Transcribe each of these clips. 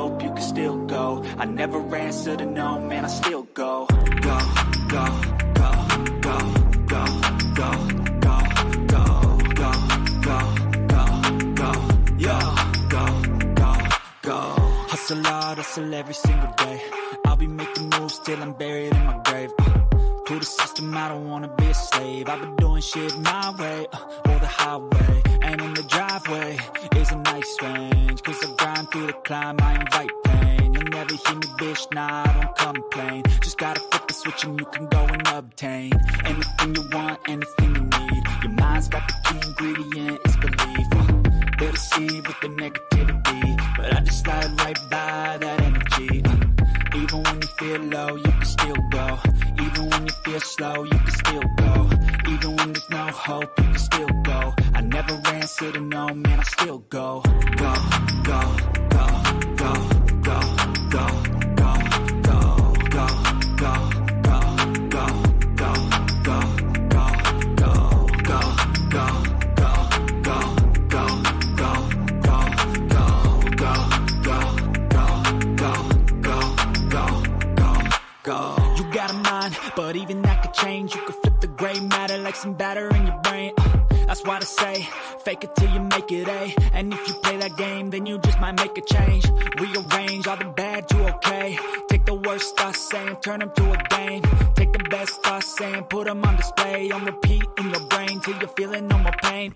hope you can still go. I never answer to no, man, I still go. Go, go, go, go, go, go, go, go, go, go, go, go, go. Hustle hard, hustle every single day. I'll be making moves till I'm buried in my grave. To the system, I don't wanna be a slave. I've been doing shit my way, or the highway. And in the driveway is a nice range. Cause I grind through the climb, I invite pain. You'll never hear me, bitch, nah, I don't complain. Just gotta flip the switch and you can go and obtain anything you want, anything you need. Your mind's got the key ingredient, it's belief. They'll deceive with the negativity, but I just slide right by that energy. Even when you feel low, you can still go. Even when you feel slow, you can still go. Even when there's no hope, you can still go. I never answer to no, man, I still go. Go, go, go, go, go, go, go, go, go, go, go, go, go, go, go, go, go, go. You got a mind, but even that could change. You could flip the gray matter like some batter in your brain. That's why they say, fake it till you make it A. And if you play that game, then you just might make a change. Rearrange all the bad to okay. Take the worst thoughts saying, turn them to a game. Take the best thoughts saying, put them on display. On repeat in your brain till you're feeling no more pain.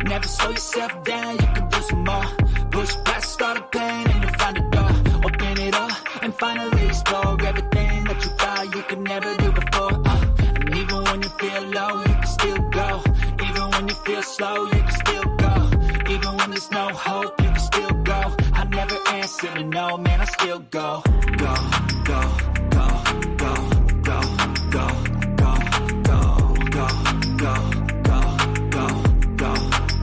Never slow yourself down, you can do some more. Push past all the pain and you'll find a door. Open it up and finally explore everything that you thought you could never do before. And even when you feel low, you can still go. Even when you feel slow, you can still go. Even when there's no hope, you can still go. I never answer to no, man, I still go. Go, go, go, go, go, go, go, go, go, go, go, go, go, go,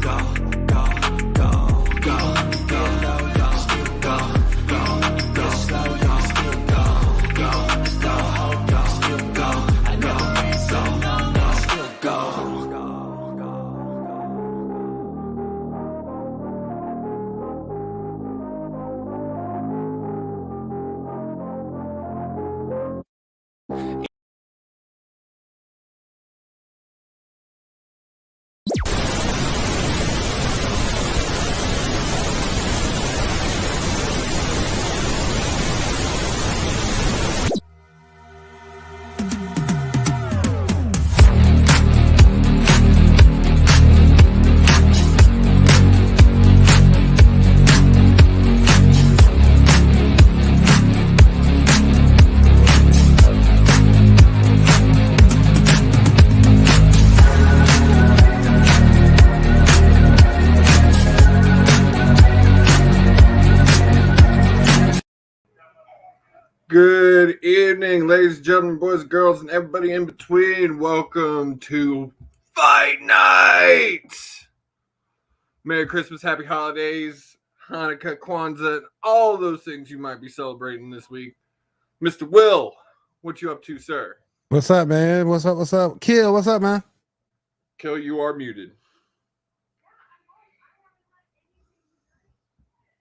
go, go, go. Even when you feel low, you can still go. Even when you feel slow, you can still go. Even when there's no hope, you can still go. I never answer to no, man, I still go. Good evening, ladies and gentlemen, boys and girls, and everybody in between. Welcome to Fight Night. Merry Christmas, Happy Holidays, Hanukkah, Kwanzaa, and all those things you might be celebrating this week. Mr. Will, what you up to, sir? What's up, man? What's up? What's up? Kill, what's up, man? Kill, you are muted.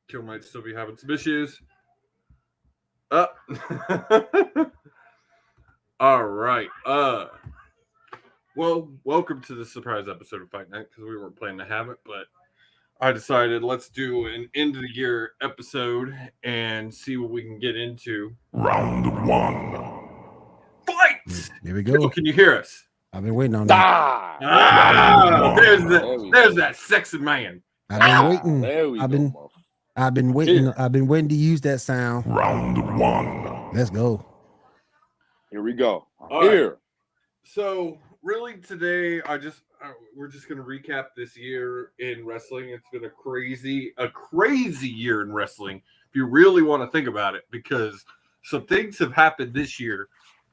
Kill might still be having some issues. Up. All right. Well, welcome to the surprise episode of Fight Night, because we weren't planning to have it, but I decided let's do an end of the year episode and see what we can get into. Round one. Fight! Here we go. Can you hear us? I've been waiting on that. There's that sexy man. I've been waiting. There we go. I've been waiting. I've been waiting to use that sound. Round one. Let's go. Here we go. All Here. Right. So really today, we're just going to recap this year in wrestling. It's been a crazy year in wrestling, if you really want to think about it, because some things have happened this year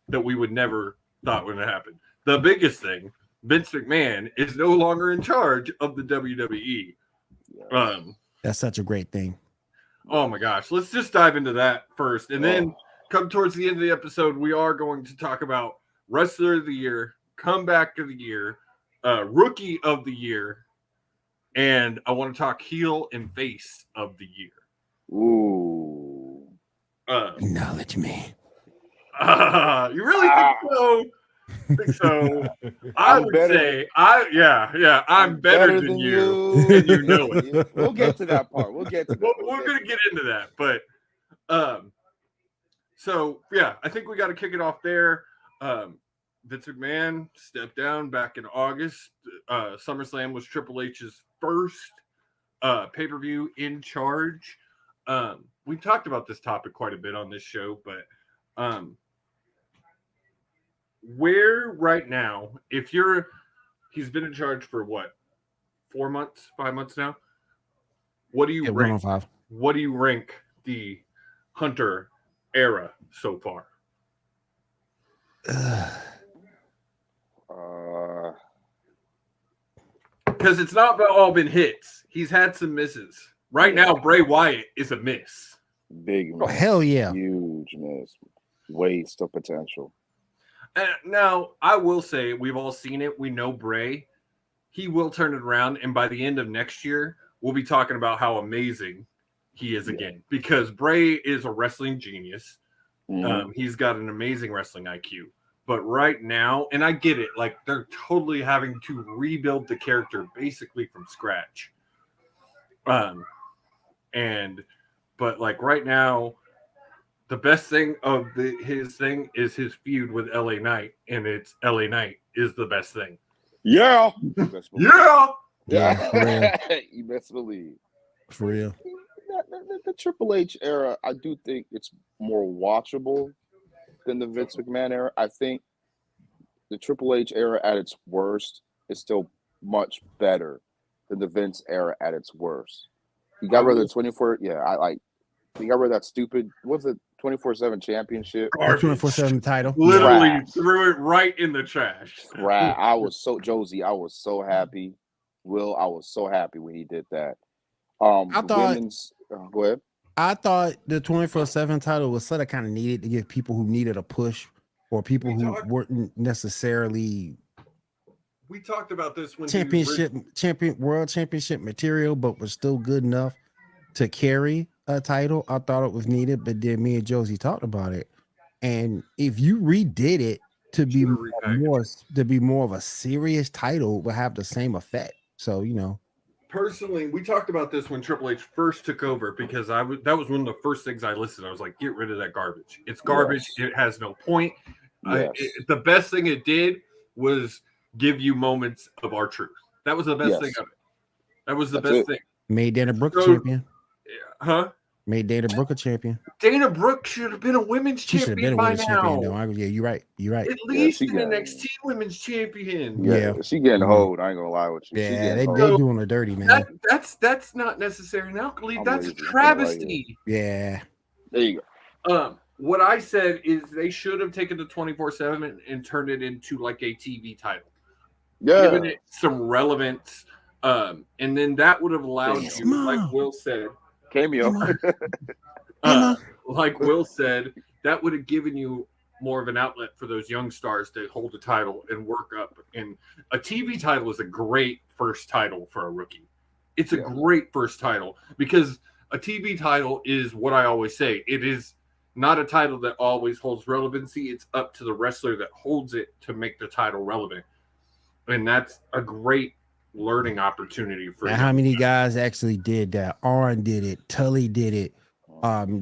that we would never thought would happen. The biggest thing, Vince McMahon is no longer in charge of the WWE. That's such a great thing. Oh my gosh. Let's just dive into that first. And then come towards the end of the episode, we are going to talk about Wrestler of the Year, Comeback of the Year, Rookie of the Year, and I want to talk Heel and Face of the Year. Ooh. Acknowledge me. You really think so? Think so? I'm better. I'm better than you, and you know it. We'll get to that part. We'll get to that. We're gonna get into that, but so yeah, I think we got to kick it off there. Vince McMahon stepped down back in August. SummerSlam was Triple H's first pay-per-view in charge. We talked about this topic quite a bit on this show, but where right now, he's been in charge for what, 4 months, 5 months now? What do you rank? 105. What do you rank the Hunter era so far? Because it's not all been hits. He's had some misses. Right now, Bray Wyatt is a miss. Big miss. Oh, hell yeah. Huge miss. Waste of potential. Now, I will say, we've all seen it. We know Bray. He will turn it around. And by the end of next year, we'll be talking about how amazing he is again. Because Bray is a wrestling genius. He's got an amazing wrestling IQ. But right now, and I get it, like they're totally having to rebuild the character basically from scratch. But like right now, the best thing of his thing is his feud with LA Knight, and it's LA Knight is the best thing. Yeah. Yeah. You best believe. For real. The Triple H era, I do think it's more watchable than the Vince McMahon era. I think the Triple H era at its worst is still much better than the Vince era at its worst. He got rid of the 24. Yeah, he got rid of that stupid. What's it? 24/7 championship. 24/7 title. Literally Trash. threw it right in the trash. Right. I was so happy. Will, I was so happy when he did that. I thought. Go ahead. I thought the 24/7 title was sort of kind of needed to give people who needed a push, or people who weren't necessarily we talked about this when world championship material, but was still good enough to carry a title. I thought it was needed, but then me and Josie talked about it, and if you redid it to be more of a serious title, it would have the same effect. So personally, we talked about this when Triple H first took over, because that was one of the first things I listed. I was like, get rid of that garbage. It's garbage. Yes. It has no point. Yes. The best thing it did was give you moments of R-Truth. That was the best thing of it. That was the best thing. Made Dana Brooke champion. Huh? Made Dana Brooke a champion. Dana Brooke should have been a women's champion by now. Yeah, you're right. At least an NXT women's champion. Yeah, she getting hold. I ain't gonna lie with you. Yeah, they doing her dirty, man. That's not necessary now. That's a travesty. Yeah. There you go. What I said is they should have taken the 24/7 and turned it into like a TV title. Yeah. Given it some relevance. And then that would have allowed you, like Will said. Cameo. Like Will said, that would have given you more of an outlet for those young stars to hold the title and work up. And a TV title is a great first title for a rookie. It's a great first title, because a TV title is what I always say. It is not a title that always holds relevancy. It's up to the wrestler that holds it to make the title relevant. And that's a great learning opportunity for you. How many guys actually did that? Arn did it. Tully did it.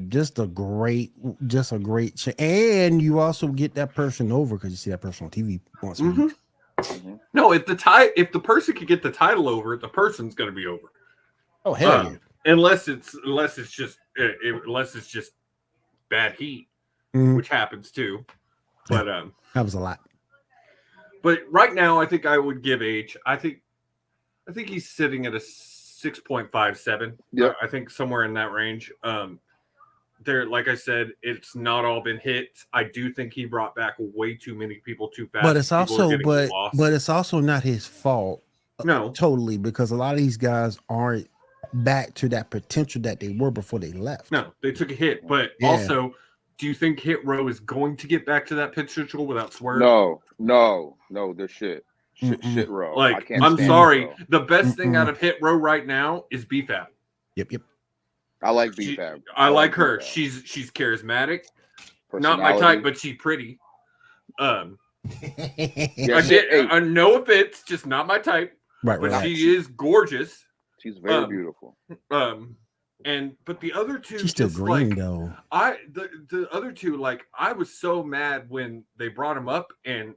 Just a great and you also get that person over because you see that person on TV once a week. No, if the person could get the title over, the person's going to be over. Oh hell yeah! Unless it's just bad heat, which happens too. But that was a lot. But right now, I think I would give H. I think he's sitting at a 6.57. Yeah, I think somewhere in that range. There, like I said, it's not all been hits. I do think he brought back way too many people too fast. But it's also not his fault. No, totally, because a lot of these guys aren't back to that potential that they were before they left. No, they took a hit, but also, do you think Hit Row is going to get back to that potential without Swerve? No, they're shit. Shit Row. Like, I'm sorry. The best thing out of Hit Row right now is BFAB. Yep. I like B-Fab. I like her. B-Fab. She's charismatic. Not my type, but she's pretty. Yeah, No offense, just not my type. Right, but relax. she is gorgeous. she's very beautiful. But the other two, She's still green though. The other two, like I was so mad when they brought him up and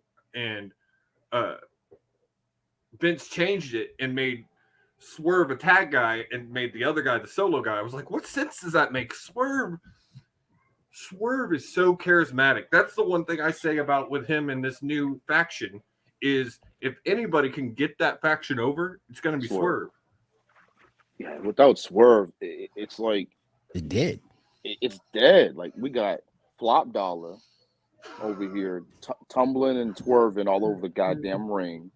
Vince changed it and made Swerve a tag guy and made the other guy the solo guy. I was like, what sense does that make? Swerve is so charismatic. That's the one thing I say about with him in this new faction is if anybody can get that faction over, it's going to be Swerve. Yeah, without Swerve, it's like It did. it's dead. Like we got Flop Dollar over here tumbling and swerving all over the goddamn ring,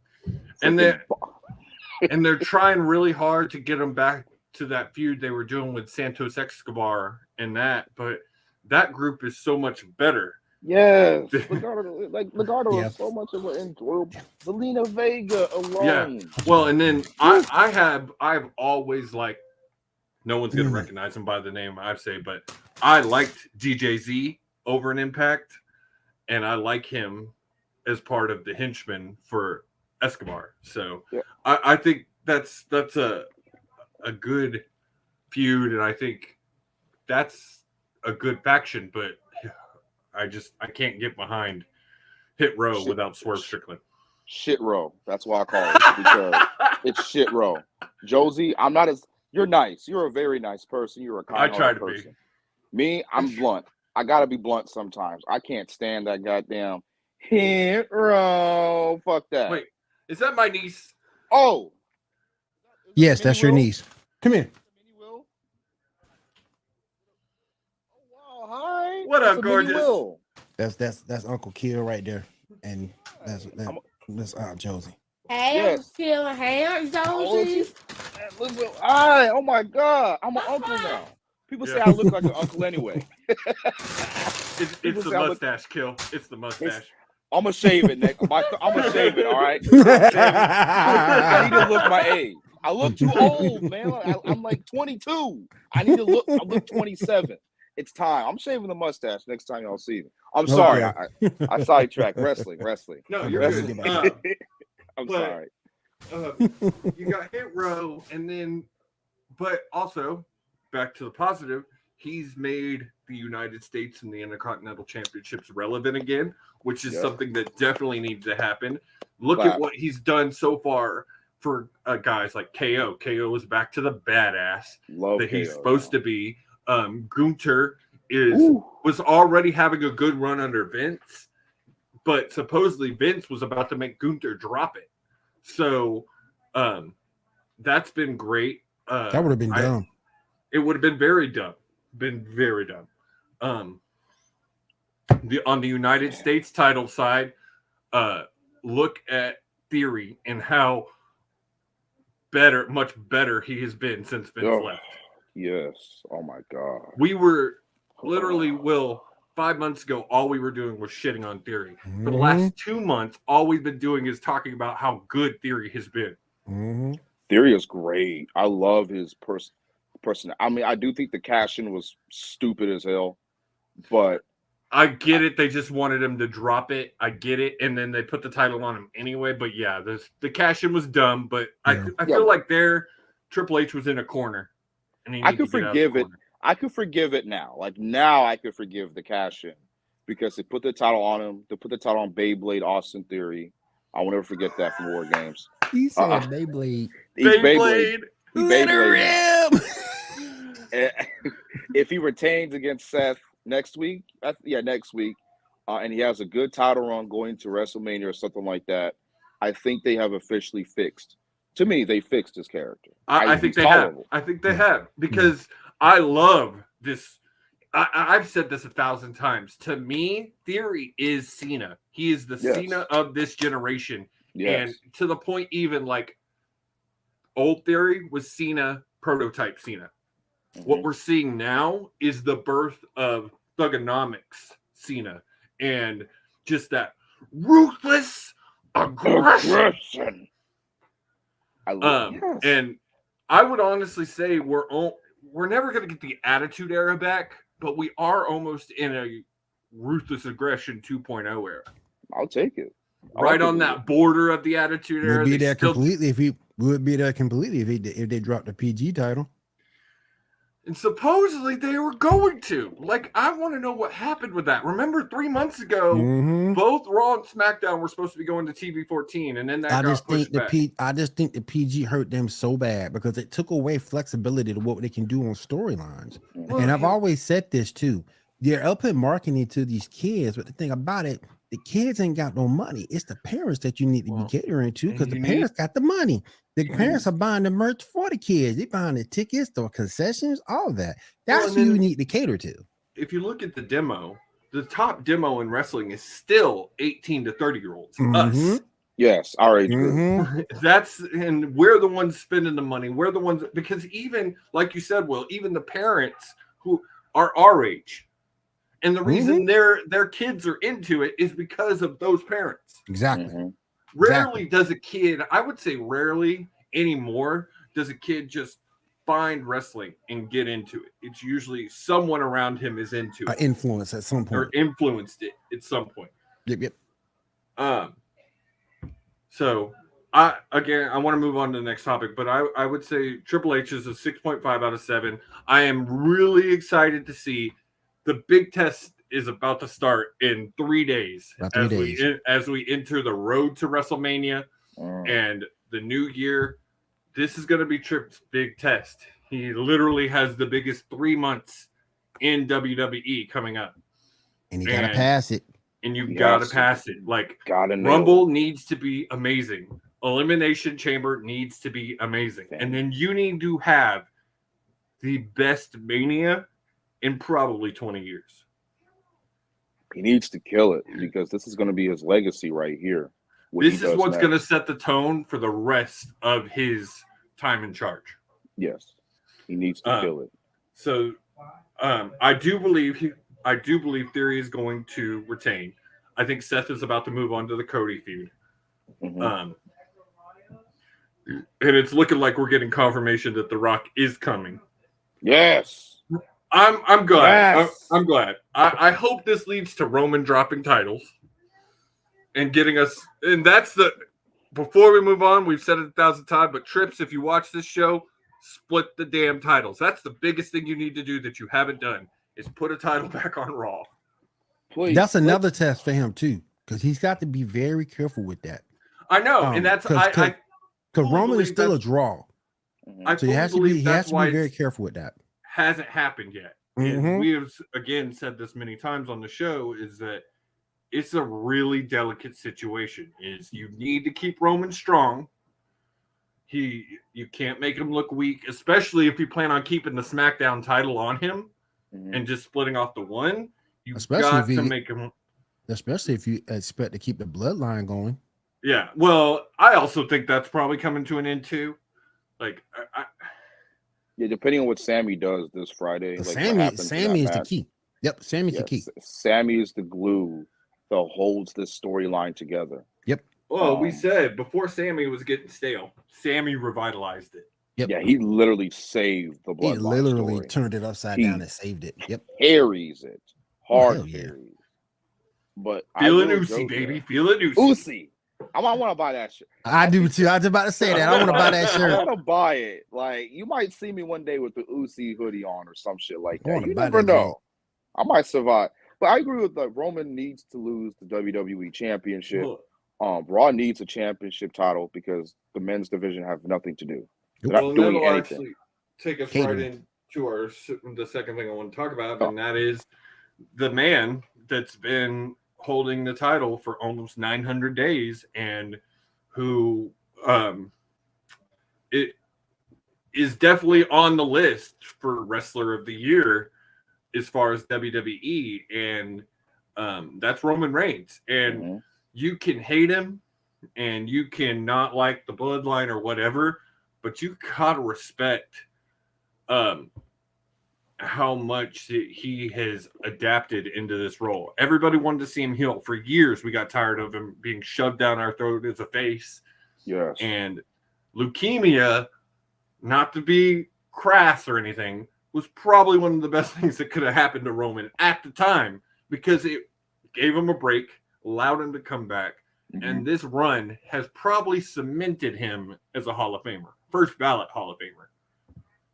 and they're trying really hard to get him back to that feud they were doing with Santos Escobar and that, but that group is so much better. Yes, Legado is so much of an enjoyable. Zelina Vega alone. Yeah. Well, and then I've always liked. No one's gonna recognize him by the name I say, but I liked DJZ over an Impact, and I like him as part of the henchmen for Escobar. So yeah. I think that's a good feud, and I think that's a good faction, but I can't get behind Hit Row without Swerve Strickland. Shit Row. That's why I call it, because it's Shit Row. Josie, you're nice. You're a very nice person. You're a kind person. Me, I'm blunt. I gotta be blunt sometimes. I can't stand that goddamn Hit Row. Fuck that. Wait, is that my niece? Oh. Yes, that's your niece. Come here. Hi. What up, gorgeous? That's Uncle Kill right there, and that's Aunt Josie. Hey, yes. Kill. Hey, Aunt Josie. Hi. Oh my God, I'm an uncle now. People say I look like an uncle anyway. It's the mustache, Kill. It's the mustache. I'm gonna shave it, Nick. I'm gonna shave it. All right. I need to look my age. I look too old, man. I'm like 22. I look 27. It's time. I'm shaving the mustache next time y'all see me. I'm sorry. I sidetracked wrestling. No, you're wrestling. Good. I'm sorry. You got Hit Row, but also back to the positive. He's made the United States and the Intercontinental Championships relevant again, which is something that definitely needs to happen. Look at what he's done so far for guys like KO. KO is back to the badass that he's supposed to be. Gunther was already having a good run under Vince, but supposedly Vince was about to make Gunther drop it. So that's been great. That would have been dumb. It would have been very dumb. On the United States title side, look at Theory and how much better he has been since Vince left. Yes. Oh my God. We were literally, 5 months ago, all we were doing was shitting on Theory. For the last 2 months, all we've been doing is talking about how good Theory has been. Theory is great. I love his person. I mean, I do think the cash-in was stupid as hell, but I get it. They just wanted him to drop it. I get it. And then they put the title on him anyway. But yeah, the cash-in was dumb. But I feel like Triple H was in a corner. I could forgive it. I could forgive it now. Like now I could forgive the cash-in because they put the title on him. They put the title on Beyblade Austin Theory. I will never forget that from War Games. He said Beyblade. He's Beyblade. Let her him. If he retains against Seth next week, and he has a good title run going to WrestleMania or something like that, I think they have officially fixed. To me, they fixed his character. I think they have. I think they have because I love this. I've said this 1,000 times. To me, Theory is Cena. He is the Cena of this generation. Yes. And to the point, even like old Theory was Cena, prototype Cena. What we're seeing now is the birth of Thugonomics Cena and just that ruthless aggression. And I would honestly say we're we're never going to get the Attitude Era back, but we are almost in a Ruthless Aggression 2.0 era. I'll take it. Right on that border of the Attitude Era. Would be there completely if they dropped the PG title. And supposedly they were going to. Like, I want to know what happened with that. Remember 3 months ago, both Raw and SmackDown were supposed to be going to TV 14, and then that got pushed back. I just think the PG hurt them so bad because it took away flexibility to what they can do on storylines. Well, and I've always said this too. They're up in marketing to these kids, but the thing about it, the kids ain't got no money. It's the parents that you need to be catering to because the parents got the money. The parents are buying the merch for the kids. They're buying the tickets, the concessions, all of that. That's who you need to cater to. If you look at the demo, the top demo in wrestling is still 18 to 30-year-olds. Us. Yes, our age group. And we're the ones spending the money. We're the ones, because even, like you said, Will, even the parents who are our age, and the reason their kids are into it is because of those parents. Exactly. Rarely does a kid, I would say rarely anymore, does a kid just find wrestling and get into it. It's usually someone around him is into it. Influence at some point. Or influenced it at some point. Yep. So, I want to move on to the next topic, but I would say Triple H is a 6.5 out of 7. I am really excited to see the big test is about to start in 3 days as we enter the road to WrestleMania and the new year. This is going to be Tripp's big test. He literally has the biggest 3 months in WWE coming up. And you got to pass it. And you've got to pass it. Like, Rumble needs to be amazing. Elimination Chamber needs to be amazing. And then you need to have the best Mania in probably 20 years. He needs to kill it because this is going to be his legacy right here. This is what's going to set the tone for the rest of his time in charge. Yes, he needs to kill it. So, I do believe Theory is going to retain. I think Seth is about to move on to the Cody feud. And it's looking like we're getting confirmation that The Rock is coming. Yes. I'm glad. Yes. I'm glad. I hope this leads to Roman dropping titles and getting us. And that's the. Before we move on, we've said it 1,000 times, but Trips, if you watch this show, split the damn titles. That's the biggest thing you need to do that you haven't done is put a title back on Raw. Please. That's another test for him too, because he's got to be very careful with that. I know, and that's because Roman is still a draw. So he has to be very careful with that. Hasn't happened yet. And we have again said this many times on the show is that it's a really delicate situation. Is you need to keep Roman strong. You can't make him look weak, especially if you plan on keeping the SmackDown title on him and just splitting off the one. You've got to make him, especially if you expect to keep the bloodline going. Yeah, well, I also think that's probably coming to an end too. Like, yeah, depending on what Sammy does this Friday. Like Sammy is the key. Yep, Sammy's the key. Sammy is the glue that holds this storyline together. Yep. Well, we said before Sammy was getting stale, Sammy revitalized it. Yep. Yeah, he literally saved the bloodline. He literally turned it upside down and saved it. Yep. Carries it. Hard carries. But feel an Uzi, baby. Feel an Uzi. Uzi. I want to buy that shirt. I do too. I was about to say that. I want to buy that shirt. I want to buy it. Like, you might see me one day with the Uzi hoodie on or some shit like that. You never know. I might survive. But I agree with that. Roman needs to lose the WWE Championship. Raw needs a championship title because the men's division have nothing to do. They're not doing anything. Actually take us right into the second thing I want to talk about, and that is the man that's been holding the title for almost 900 days and who it is definitely on the list for Wrestler of the Year as far as WWE, and that's Roman Reigns. And you can hate him and you can not like the bloodline or whatever, but you gotta respect how much he has adapted into this role. Everybody wanted to see him heel. For years, we got tired of him being shoved down our throat as a face. Yes. And leukemia, not to be crass or anything, was probably one of the best things that could have happened to Roman at the time because it gave him a break, allowed him to come back. And this run has probably cemented him as a Hall of Famer, first ballot Hall of Famer.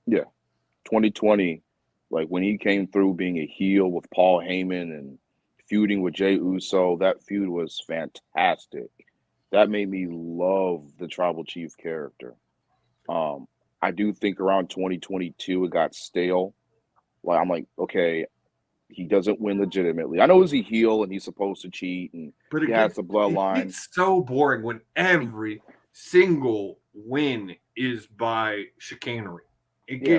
Yeah. 2020, like when he came through being a heel with Paul Heyman and feuding with Jey Uso, that feud was fantastic. That made me love the Tribal Chief character. I do think around 2022 it got stale. Like I'm like, okay, he doesn't win legitimately. I know he's a heel and he's supposed to cheat and he has the bloodline. It's so boring when every single win is by chicanery.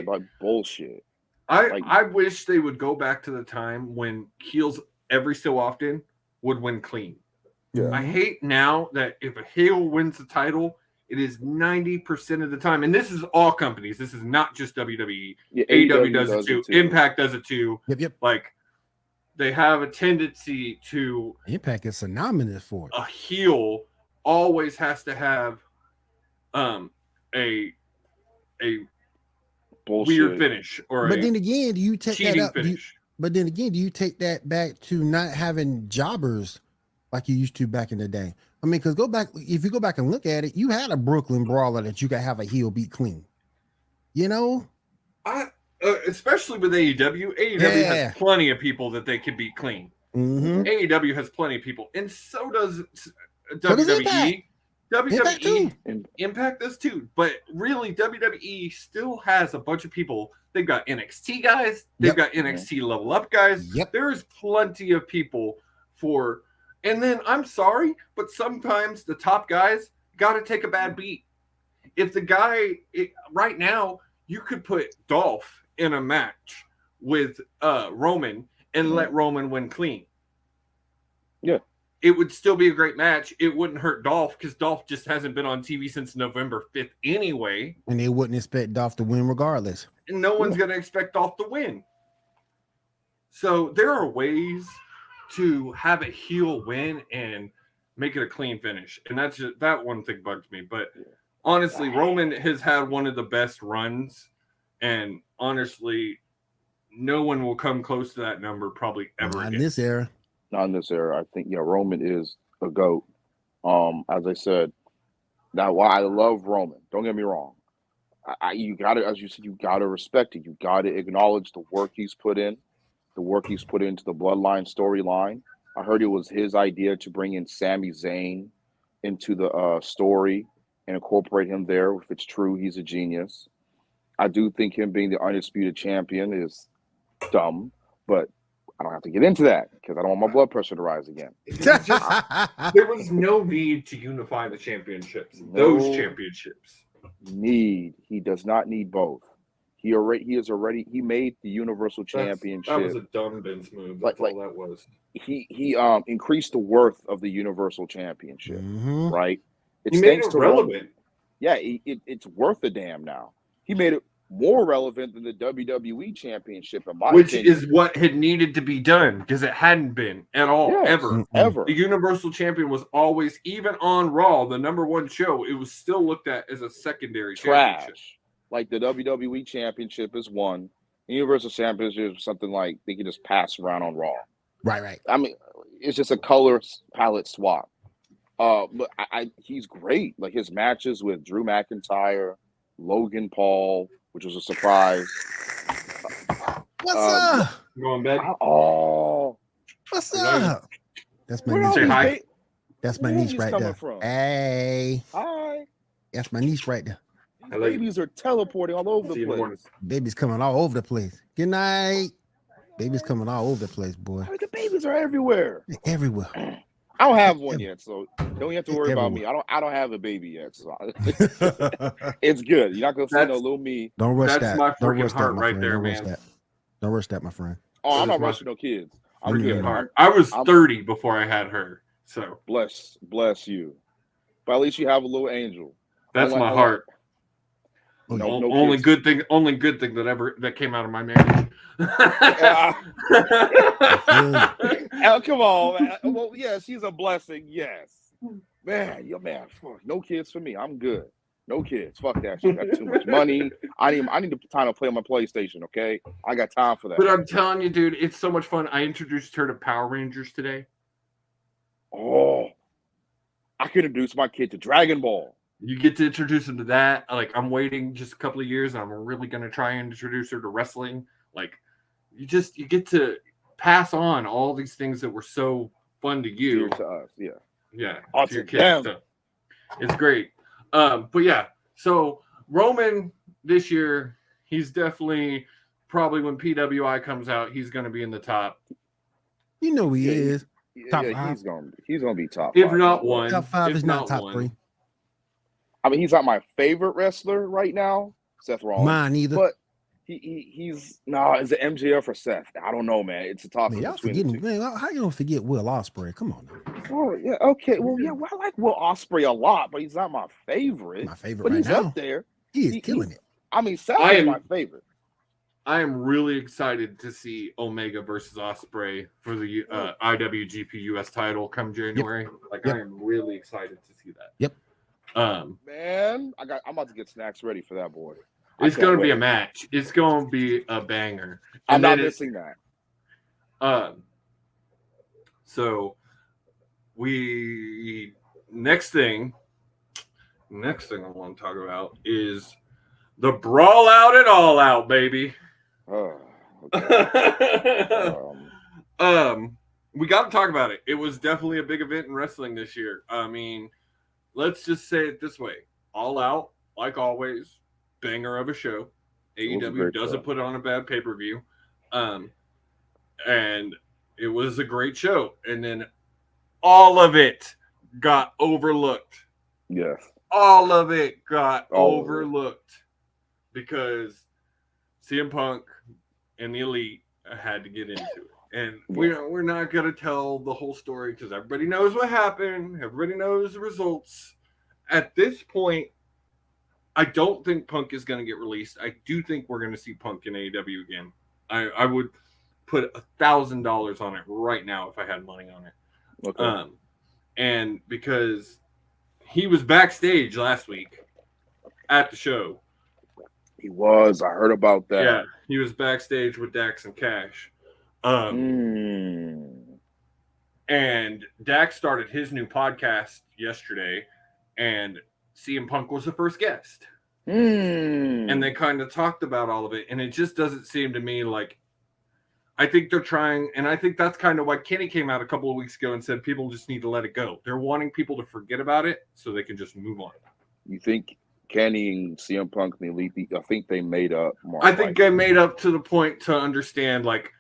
By bullshit. I wish they would go back to the time when heels every so often would win clean. Yeah. I hate now that if a heel wins the title, it is 90% of the time. And this is all companies. This is not just WWE. Yeah, AEW does it too. Impact does it too. Yep. Like they have a tendency to Impact is synonymous for it. A heel always has to have a bullshit weird finish or but then again, do you take that up? But then again, do you take that back to not having jobbers like you used to back in the day? I mean, because if you go back and look at it, you had a Brooklyn Brawler that you could have a heel beat clean. You know? Especially with AEW. AEW has plenty of people that they can beat clean. AEW has plenty of people. And so does WWE. Impact does too. But really, WWE still has a bunch of people. They've got NXT guys. They've got NXT level up guys. There is plenty of people for... And then, I'm sorry, but sometimes the top guys got to take a bad beat. If the guy... right now, you could put Dolph in a match with Roman and let Roman win clean. Yeah. It would still be a great match. It wouldn't hurt Dolph because Dolph just hasn't been on TV since November 5th anyway. And they wouldn't expect Dolph to win regardless. And no one's going to expect Dolph to win. So there are ways to have a heel win and make it a clean finish. And that's just, that one thing bugs me. But honestly, Roman has had one of the best runs. And honestly, no one will come close to that number probably ever again. In this era. Not in this era. I think, Roman is a GOAT. As I said, now while I love Roman, don't get me wrong. You got to, as you said, you got to respect it. You got to acknowledge the work he's put in, the work he's put into the Bloodline storyline. I heard it was his idea to bring in Sami Zayn into the story and incorporate him there. If it's true, he's a genius. I do think him being the undisputed champion is dumb, but I don't have to get into that because I don't want my blood pressure to rise again. There was no need to unify the championships. Those championships. He does not need both. He made the Universal Championship. That was a dumb Vince move. That's all that was. He increased the worth of the Universal Championship, right? He made it relevant. It's worth a damn now. He made it more relevant than the WWE Championship, in my Which opinion. is what had needed to be done because it hadn't been at all, ever. The Universal Champion was always, even on Raw, the number one show, it was still looked at as a secondary championship. Like the WWE Championship is one. The Universal Championship is something like they can just pass around on Raw. Right. I mean, it's just a color palette swap. But he's great. Like his matches with Drew McIntyre, Logan Paul, which was a surprise. What's up? You on bed? What's up? That's my niece. Say hi. That's my niece right there. From? Hey. Hi. That's my niece right there. Babies are teleporting all over the place. Babies coming all over the place. Good night. Babies coming all over the place, boy. I mean, the babies are everywhere. Everywhere. I don't have one yet, so don't have to worry about me. I don't have a baby yet, so it's good. You're not gonna see no little me. Don't rush that. That's my freaking heart right there, man. Don't rush that, my friend. Oh, I'm not rushing no kids. I'm good. I was 30 before I had her, so bless you. But at least you have a little angel. That's my heart. Only good thing that came out of my marriage. Oh, come on, man. Well, yeah, she's a blessing. Yes, man. Fuck, no kids for me. I'm good. No kids. Fuck that shit. That's too much money. I need time to play on my PlayStation, okay? I got time for that. But I'm telling you, dude, it's so much fun. I introduced her to Power Rangers today. Oh, I could introduce my kid to Dragon Ball. You get to introduce him to that. Like, I'm waiting just a couple of years, and I'm really going to try and introduce her to wrestling. Like, you get to pass on all these things that were so fun to you. Dear to us, yeah. Yeah. Oh, to your to kids. them. So, it's great. But yeah, so Roman this year, he's definitely probably when PWI comes out, he's going to be in the top. You know he is. Top Yeah, five. he's gonna be top If five. not one. Top five if is not top one. three. I mean, he's not my favorite wrestler right now, Seth Rollins. Mine either. But he's is it MJF or Seth? I don't know, man. It's a toss Man, y'all between the forgetting, two. man, how you don't forget Will Ospreay? Come on now. Oh yeah, okay. Well, yeah, I like Will Ospreay a lot, but he's not my favorite. My favorite But right he's now. up there. He is killing it. I mean, Seth is my favorite. I am really excited to see Omega versus Ospreay for the IWGP US title come January. I am really excited to see that. Yep. Man, I'm about to get snacks ready for that boy. It's going to be a match. It's going to be a banger. I'm not missing that. So next thing I want to talk about is the Brawl Out at All Out, baby. Oh, okay. We got to talk about it. It was definitely a big event in wrestling this year. I mean, let's just say it this way: All Out, like always, banger of a show. AEW doesn't put on a bad pay-per-view, and it was a great show. And then all of it got overlooked. Yes, all of it got overlooked because CM Punk and the Elite had to get into it. And we're not going to tell the whole story because everybody knows what happened. Everybody knows the results. At this point, I don't think Punk is going to get released. I do think we're going to see Punk in AEW again. I would put $1,000 on it right now if I had money on it. Okay. And because he was backstage last week at the show. He was. I heard about that. Yeah, he was backstage with Dax and Cash. And Dax started his new podcast yesterday, and CM Punk was the first guest. And they kind of talked about all of it, and it just doesn't seem to me like I think they're trying, and I think that's kind of why Kenny came out a couple of weeks ago and said people just need to let it go. They're wanting people to forget about it so they can just move on. You think Kenny and CM Punk and the Elite, I think they made up. I think they made up to the point to understand, like,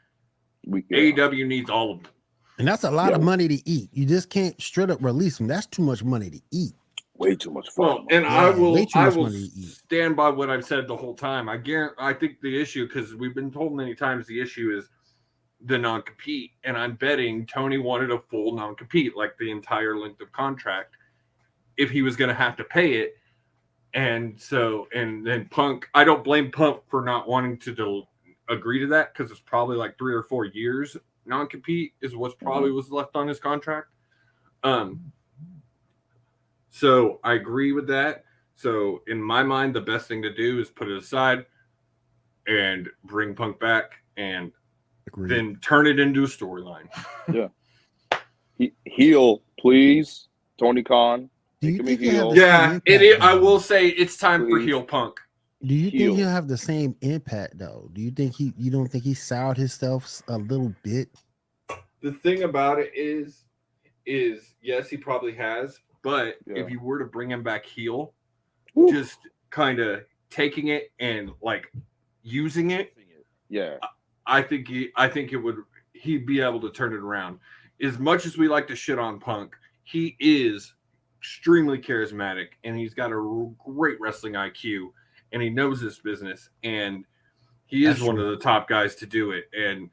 AEW needs all of them. And that's a lot of money to eat. You just can't straight up release them. That's too much money to eat. Way too much fun. Well, and I will stand by what I've said the whole time. I think the issue, because we've been told many times, the issue is the non-compete. And I'm betting Tony wanted a full non-compete, like the entire length of contract, if he was going to have to pay it. And so, and then Punk, I don't blame Punk for not wanting to agree to that, because it's probably like 3 or 4 years non-compete is what's probably was left on his contract. So I agree with that. So in my mind, the best thing to do is put it aside and bring Punk back and then turn it into a storyline. Yeah. Heel, please, Tony Khan. Yeah, I will say it's time for heel Punk. Do you think he'll have the same impact though? Do you think you don't think he soured himself a little bit? The thing about it is yes, he probably has, but if you were to bring him back heel, just kind of taking it and like using it, I think he'd be able to turn it around. As much as we like to shit on Punk, he is extremely charismatic and he's got a great wrestling IQ. And he knows this business, and he is one of the top guys to do it. And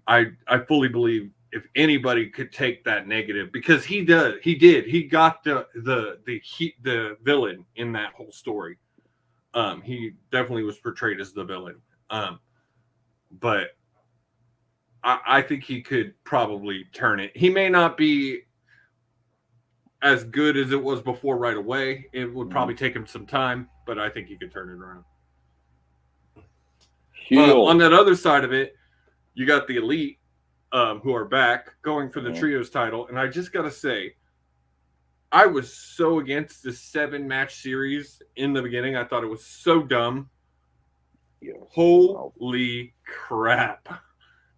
I fully believe if anybody could take that negative, because he did. He got the villain in that whole story. He definitely was portrayed as the villain. But I think he could probably turn it. He may not be as good as it was before right away. It would probably take him some time, but I think he could turn it around. On that other side of it, you got the Elite, who are back going for the trios title, and I just gotta say, I was so against the 7-match series in the beginning. I thought it was so dumb. Yes. Holy crap!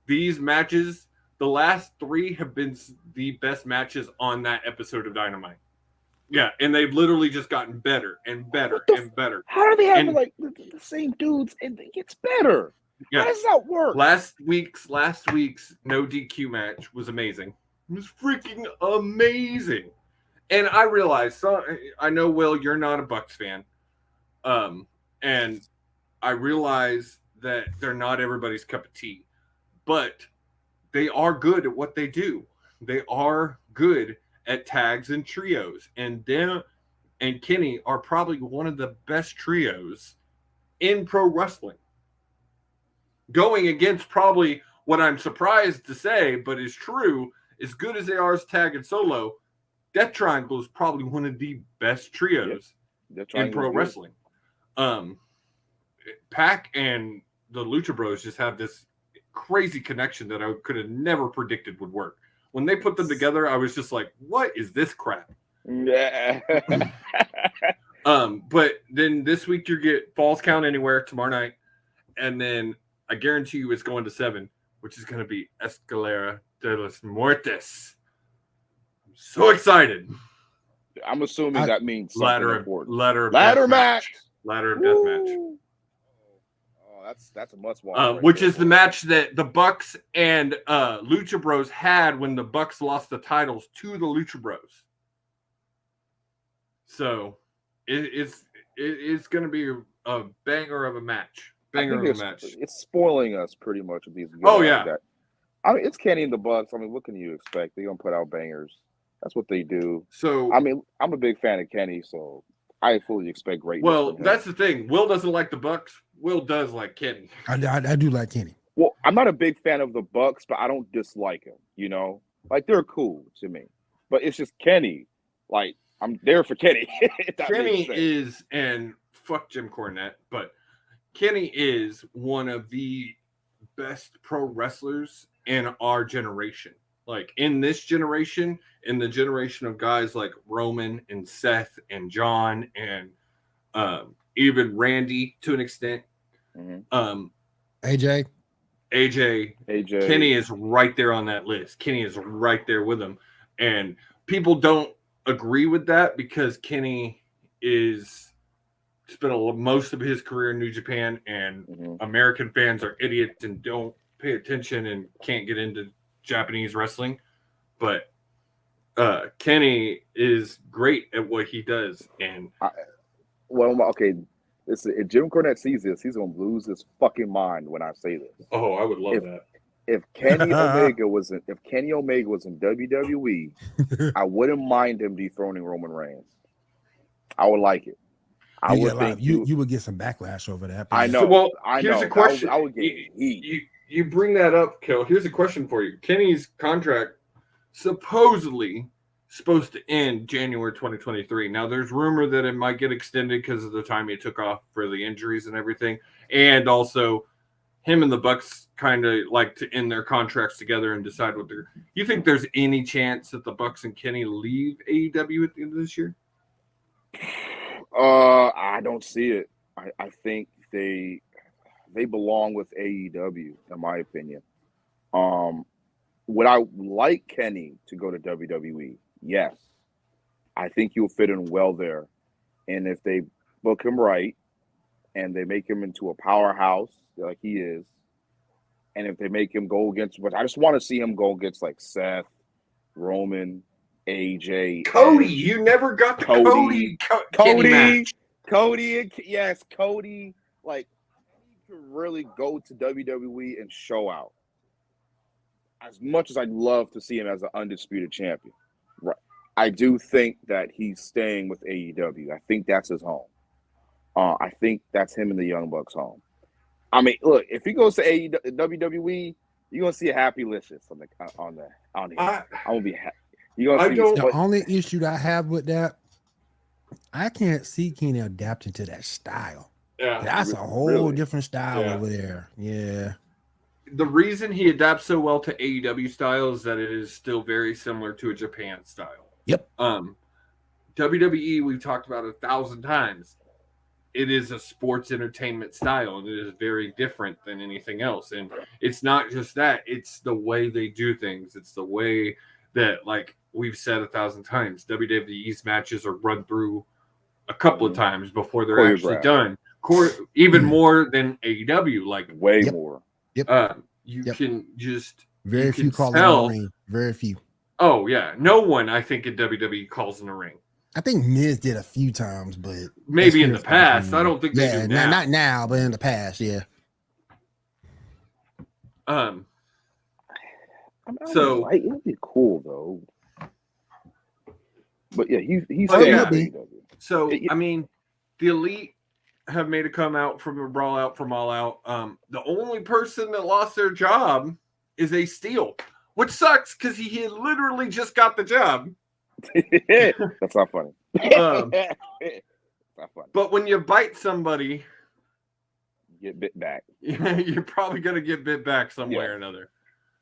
These matches, the last 3 have been the best matches on that episode of Dynamite. Yeah, and they've literally just gotten better and better and better. How do they have like the same dudes and it gets better? Yeah. How does that work? Last week's no DQ match was amazing. It was freaking amazing. And I realized, I know, Will, you're not a Bucks fan. And I realize that they're not everybody's cup of tea. But they are good at what they do. They are good at tags and trios. And Dan and Kenny are probably one of the best trios in pro wrestling. Going against probably what I'm surprised to say, but is true, as good as they are as tag and solo, Death Triangle is probably one of the best trios in pro wrestling. Pac and the Lucha Bros just have this crazy connection that I could have never predicted would work. When they put them together, I was just like, what is this crap? Yeah. But then this week you get Falls Count Anywhere tomorrow night, and then I guarantee you it's going to 7, which is going to be Escalera de los Muertes. I'm so excited. I'm assuming that means ladder match. Ladder of death match. Oh, that's a must watch. Which is the match that the Bucks and Lucha Bros had when the Bucks lost the titles to the Lucha Bros. So it's going to be a banger of a match. It's spoiling us pretty much with these. Oh yeah. I mean, it's Kenny and the Bucks. I mean, what can you expect? They're gonna put out bangers. That's what they do. So I mean, I'm a big fan of Kenny, so I fully expect greatness. Well, that's the thing. Will doesn't like the Bucks. Will does like Kenny. I do like Kenny. Well, I'm not a big fan of the Bucks, but I don't dislike him. You know, like they're cool to me. But it's just Kenny. Like I'm there for Kenny. Kenny is, and fuck Jim Cornette, but Kenny is one of the best pro wrestlers in our generation. Like in this generation, in the generation of guys like Roman and Seth and John and even Randy to an extent. AJ, Kenny is right there on that list. Kenny is right there with him. And people don't agree with that because Kenny is spent most of his career in New Japan, and American fans are idiots and don't pay attention and can't get into Japanese wrestling. But Kenny is great at what he does. And if Jim Cornette sees this, he's gonna lose his fucking mind when I say this. Oh, I would love that. If Kenny Omega was in WWE, I wouldn't mind him dethroning Roman Reigns. I would like it. I would think you would get some backlash over that. I know. So, well, I here's know. a question. I would get heat. You bring that up, Kel. Here's a question for you. Kenny's contract supposedly supposed to end January 2023. Now, there's rumor that it might get extended because of the time he took off for the injuries and everything. And also, him and the Bucks kind of like to end their contracts together and decide what they're... You think there's any chance that the Bucks and Kenny leave AEW at the end of this year? I don't see it. I think they belong with AEW, in my opinion. Would I like Kenny to go to WWE? Yes. I think he'll fit in well there. And if they book him right and they make him into a powerhouse like he is, and if they make him go against, but I just want to see him go against like Seth, Roman, AJ, Cody. You never got the Cody match. Cody. Like, he could really go to WWE and show out. As much as I'd love to see him as an undisputed champion, right? I do think that he's staying with AEW. I think that's his home. I think that's him and the Young Bucks' home. I mean, look, if he goes to WWE, you're gonna see a happy Licious on here. I'm gonna be happy. The only issue that I have with that, I can't see Kenny adapting to that style. Yeah, that's a whole different style over there. Yeah. The reason he adapts so well to AEW style is that it is still very similar to a Japan style. Yep. WWE, we've talked about 1,000 times. It is a sports entertainment style, and it is very different than anything else. And it's not just that; it's the way they do things. It's the way that, like we've said 1,000 times, WWE's matches are run through a couple of times before they're actually done. Even more than AEW, like way more. Yep. You can just very few calls in the ring. Very few. Oh yeah, no one I think in WWE calls in the ring. I think Miz did a few times, but maybe in the past. I don't think they do now. Not now, but in the past, yeah. So it would be cool though. But yeah, he's So I mean, the Elite have made a come out from a Brawl Out from All Out. The only person that lost their job is a Steel, which sucks because he had literally just got the job. That's not funny. Not funny. But when you bite somebody, you get bit back. You're probably gonna get bit back some way or another.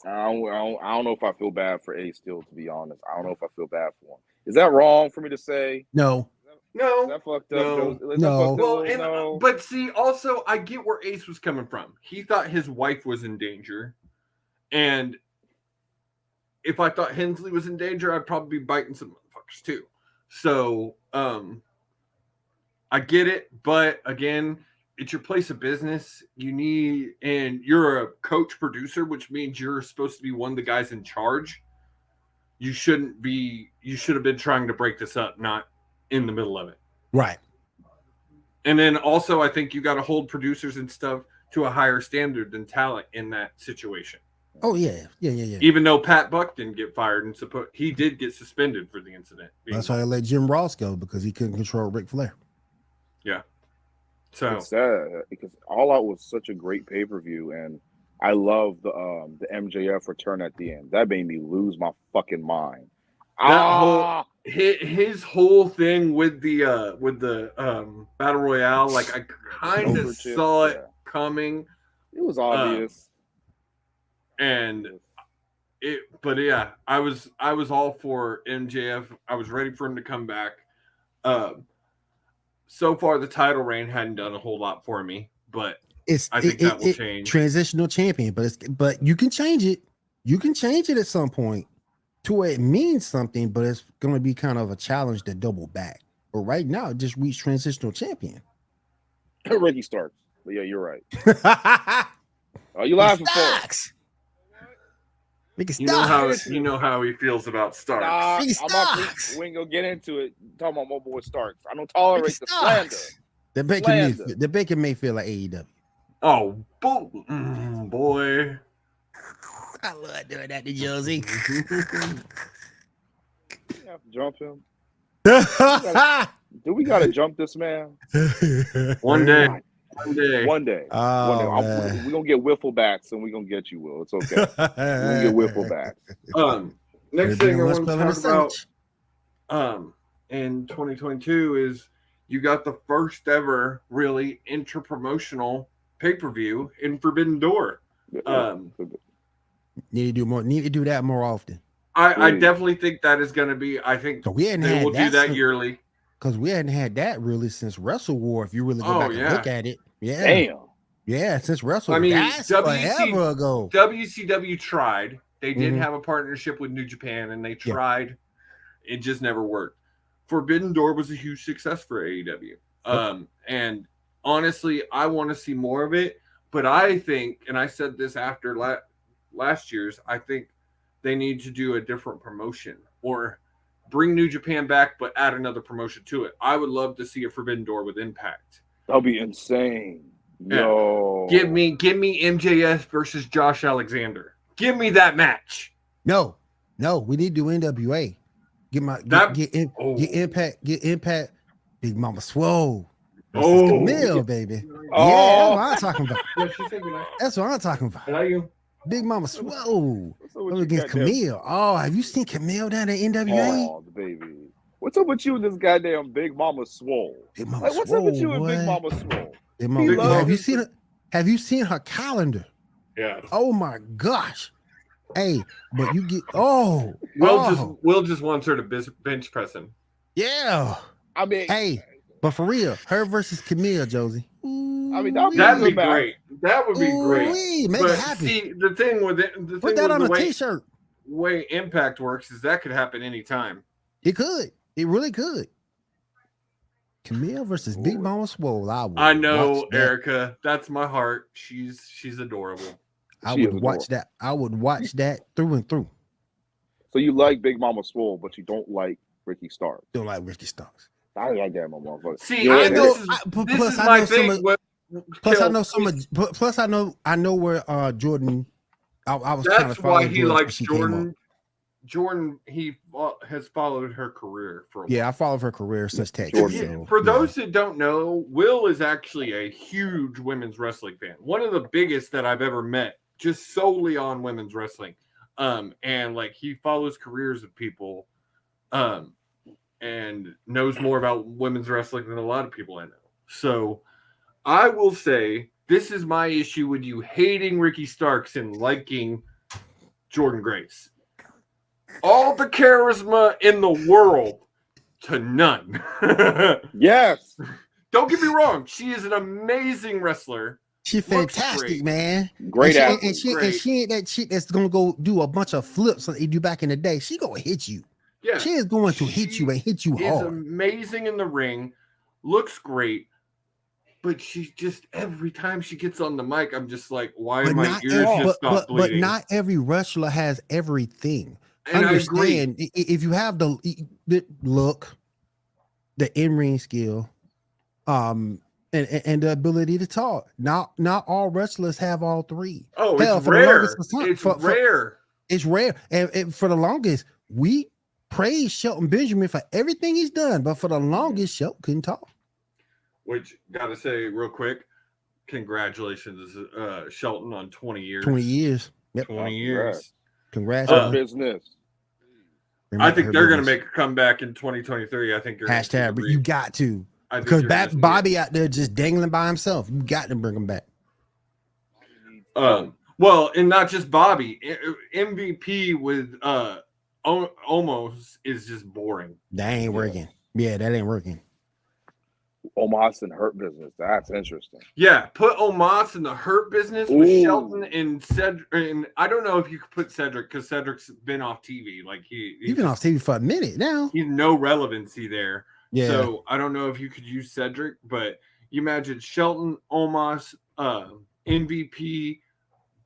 I don't know if I feel bad for A Steel, to be honest. I don't know if I feel bad for him. Is that wrong for me to say? No. No. Is that fucked up? No. Well, but see, also I get where Ace was coming from. He thought his wife was in danger, and if I thought Hensley was in danger, I'd probably be biting some motherfuckers too. So, I get it, but again, it's your place of business. And you're a coach producer, which means you're supposed to be one of the guys in charge. You should have been trying to break this up, not in the middle of it. Right. And then also, I think you got to hold producers and stuff to a higher standard than talent in that situation. Oh yeah. Even though Pat Buck didn't get fired and he did get suspended for the incident. That's why I let Jim Ross go, because he couldn't control Ric Flair. Yeah. So it's sad because All Out was such a great pay-per-view, and I love the MJF return at the end. That made me lose my fucking mind. His whole thing with the battle royale, like I kind of saw it coming. It was obvious. But I was all for MJF. I was ready for him to come back. So far the title reign hadn't done a whole lot for me, but I think that will change. Transitional champion, but you can change it. You can change it at some point to where it means something, but it's going to be kind of a challenge to double back. But right now, it just reached transitional champion. Ricky Starks. But yeah, you're right. Oh, you laughing for? You know how he feels about Starks. We ain't gonna get into it. Talking about my boy Starks. I don't tolerate the slander. The Baker may feel like AEW. Oh, boy. I love doing that to Josie. Jump him. Do we gotta jump this man? One day. One day. We're gonna get wiffle bats and we're gonna get you, Will. It's okay. We're gonna get wiffle bats. Next thing I want to talk about in 2022 is you got the first ever really inter-promotional pay-per-view in Forbidden Door. Need to do more. Need to do that more often. I definitely think that is going to be. I think they will do that yearly. Because we hadn't had that really since Wrestle War. If you really go back and look at it, damn, since Wrestle. I mean, that's forever ago. WCW tried. They did have a partnership with New Japan, and they tried. It just never worked. Forbidden Door was a huge success for AEW. And honestly, I want to see more of it. But I think, and I said this after last year's, I think they need to do a different promotion or bring New Japan back, but add another promotion to it. I would love to see a Forbidden Door with Impact. That'll be insane. No, give me MJF versus Josh Alexander. Give me that match. No, we need to do NWA. Get Impact. Big Mama Swole. Camille, baby. Yeah, that's what I'm talking about. That's what I'm talking about. Big Mama Swole. What's up with Up you, against goddamn? Camille. Oh, have you seen Camille down at NWA? Oh, baby. What's up with you and this goddamn Big Mama Swole? Big Mama Like, what's Swole, up with you and boy. Big Mama Swole? Big He Mama, loves have you his- seen her? Have you seen her calendar? Yeah. Oh my gosh. Hey, but you get oh Will just wants her to bench press him. yeah. I mean, Hey, but for real, her versus Camille, Josie. I mean, that'd That'd be good match. great. That would be great. Ooh-wee, make But it happen. see, the thing with it, the Put thing that with on the a way, t-shirt. way Impact works is that could happen anytime. It could. It really could. Camille versus Big Mama Swole. I know, watch that. Erica. That's my heart. She's adorable. I She would is watch that. I would watch that through and through. So you like Big Mama Swole, but you don't like Ricky Starks. Don't like Ricky Starks. I ain't like that, my motherfucker. See, You know I what know. this is, Plus, this is I my know some thing. of- with- Plus, I Kel, know some. Plus, I know where Jordan. I was kind That's of why following he Jordan when likes she came up. Jordan. Jordan, he has followed her career for a while. Yeah, I followed her career since Texas. Jordan. So, For yeah. those that don't know, Will is actually a huge women's wrestling fan. One of the biggest that I've ever met, just solely on women's wrestling. And like he follows careers of people, and knows more about women's wrestling than a lot of people I know. So I will say this is my issue with you hating Ricky Starks and liking Jordan Grace. All the charisma in the world to none. Yes. Don't get me wrong. She is an amazing wrestler. She's Looks fantastic, great. man. Great and athlete. she, and Great. she ain't that shit that's gonna go do a bunch of flips like they do back in the day. She gonna hit you. Yeah. She is going to hit you and hit you Is hard. amazing in the ring. Looks great. But she just every time she gets on the mic, I'm just like, why But are my not, ears every, just stop but bleeding? not every wrestler has everything. and I agree. Understand if you have the look, the in-ring skill, and the ability to talk. Not all wrestlers have all three. Oh, Hell, it's for the rare. longest time- It's for- rare. It's rare, and for the longest, we praise Shelton Benjamin for everything he's done, but for the longest, Shelton couldn't talk. Which gotta say real quick, congratulations, Shelton, on 20 years. 20 years. Yep. 20 years. Congrats. Her man. business. I think Her they're gonna business. make a comeback in 2023. I think you're gonna see hashtag. the But you reach. got to I think because you're gonna see it. Bobby out there just dangling by himself. You got to bring him back. Well, and not just Bobby. MVP with almost is just boring. That ain't working. Yeah, that ain't working. Omos and Hurt Business. That's interesting. Yeah, put Omos in the Hurt Business with Ooh. Shelton and Cedric. And I don't know if you could put Cedric because Cedric's been off TV. Like You've been off TV for a minute now. he's no relevancy there. Yeah. So I don't know if you could use Cedric, but you imagine Shelton, Omos, MVP,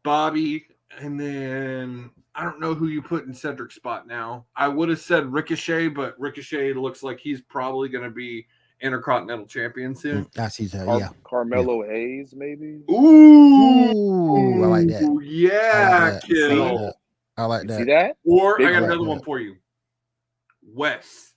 Bobby, and then I don't know who you put in Cedric's spot now. I would have said Ricochet, but Ricochet looks like he's probably going to be Intercontinental Champion soon. I see that. Car- Yeah. Carmelo Hayes, maybe. Ooh, I like that. Yeah, kill. I like You see that. that? Or Big I got like another that. one for you. Wes.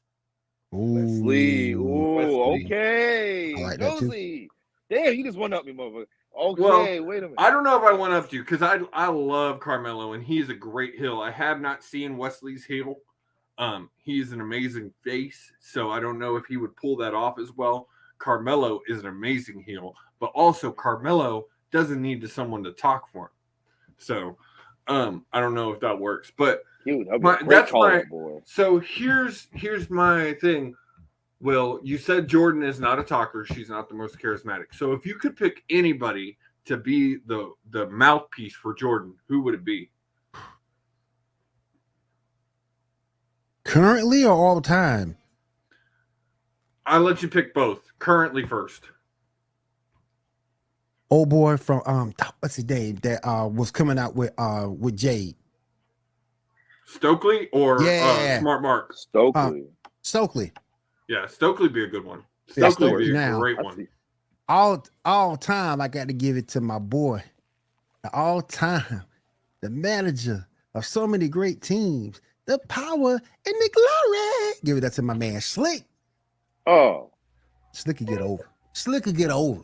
Wesley. Ooh, Wesley. okay. I like that too. Josie. Damn, you just went up me, motherfucker. Okay, Well, wait a minute. I don't know if I went up to you because I love Carmelo and he's a great heel. I have not seen Wesley's heel. He's an amazing face, so I don't know if he would pull that off as well. Carmelo is an amazing heel, but also Carmelo doesn't need someone to talk for him. So I don't know if that works. But Dude, that'd be my- a great that's call, my- boy. so here's my thing. Will, you said Jordan is not a talker. She's not the most charismatic. So if you could pick anybody to be the mouthpiece for Jordan, who would it be? Currently or all the time? I'll let you pick both. Currently first. Old boy from what's his name that was coming out with Jade. Stokely or Yeah. Smart Mark? Stokely. Stokely. Yeah, Stokely would be a good one. Yeah, Stokely would be a now. great I one. see. All time, I got to give it to my boy. All time, the manager of so many great teams, the power and the glory. Give it that to my man Slick. Oh, Slick could get over. Slick could get over.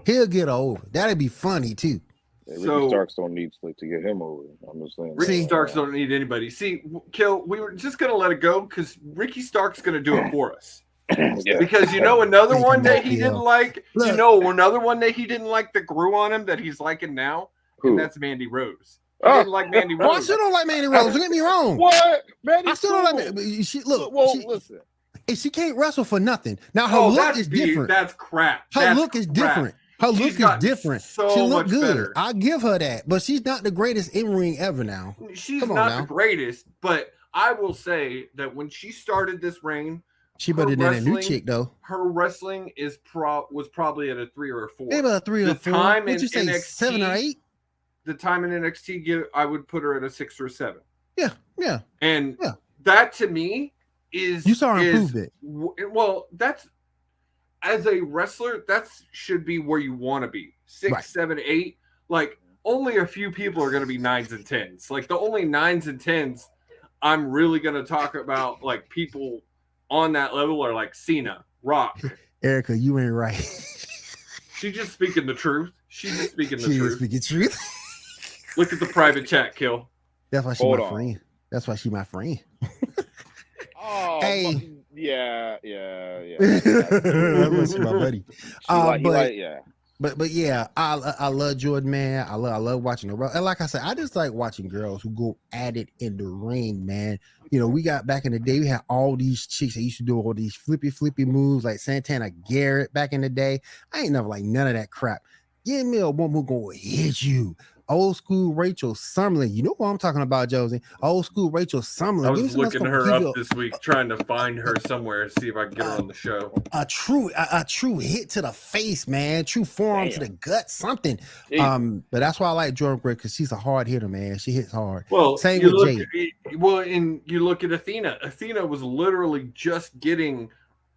He'll get over. That'd be funny too. Ricky So Starks don't need Slick to get him over. I'm just saying. Ricky Starks don't need anybody. See, Kill, we were just gonna let it go because Ricky Starks gonna do it for us. Yeah. Because another one that he Yeah. didn't like, Look. another one that he didn't like that grew on him that he's liking now, Who? and that's Mandy Rose. He didn't like Mandy Oh, I Rose. still don't like Mandy Rose. Don't get me wrong. What? Mandy I still don't like. She look. listen. She can't wrestle for nothing. Now her Oh, look is different. That's crap. Her That's look is crap. different. Her She's look is gotten different. so She look much good. better. I give her that, but she's not the greatest in ring ever now. She's Come on not now. the greatest, but I will say that when she started this reign, She better than that new wrestling- chick though. her wrestling was probably at a 3 or a 4. Maybe a 3 or The 4. time What'd in you say? NXT 7 or 8? The time in NXT, I would put her at a 6 or a 7. Yeah. And Yeah. that to me is You saw her improve it. Well, that's as a wrestler, that should be where you want to be. 6, Right. 7, 8. Like only a few people are going to be 9s and 10s. Like the only 9s and 10s I'm really going to talk about, like people on that level are like Cena, Rock. Erica, you ain't right. She's just speaking the truth. She's just speaking the She is truth. speaking truth. Look at the private chat, Kill. That's why she Hold my on. friend. That's why she my friend. Oh, Hey. yeah. That's why she my buddy. But yeah, I love Jordan, man. I love watching her. And like I said, I just like watching girls who go at it in the ring, man. You know, we got back in the day, we had all these chicks that used to do all these flippy moves like Santana Garrett back in the day. I ain't never like none of that crap. Give me a woman who gonna hit you. Old school Rachel Summerlin. You know what I'm talking about, Josie. Old school Rachel Summerlin. I Give me was somebody looking that's her gonna give up you this week, trying to find her somewhere, see if I can get her on the show. a true hit to the face, man. True forearm to the gut, something. Jeez. But that's why I like Jordan Gray because she's a hard hitter, man. She hits hard. Well, Same you with look, Jade. and you look at Athena. Athena was literally just getting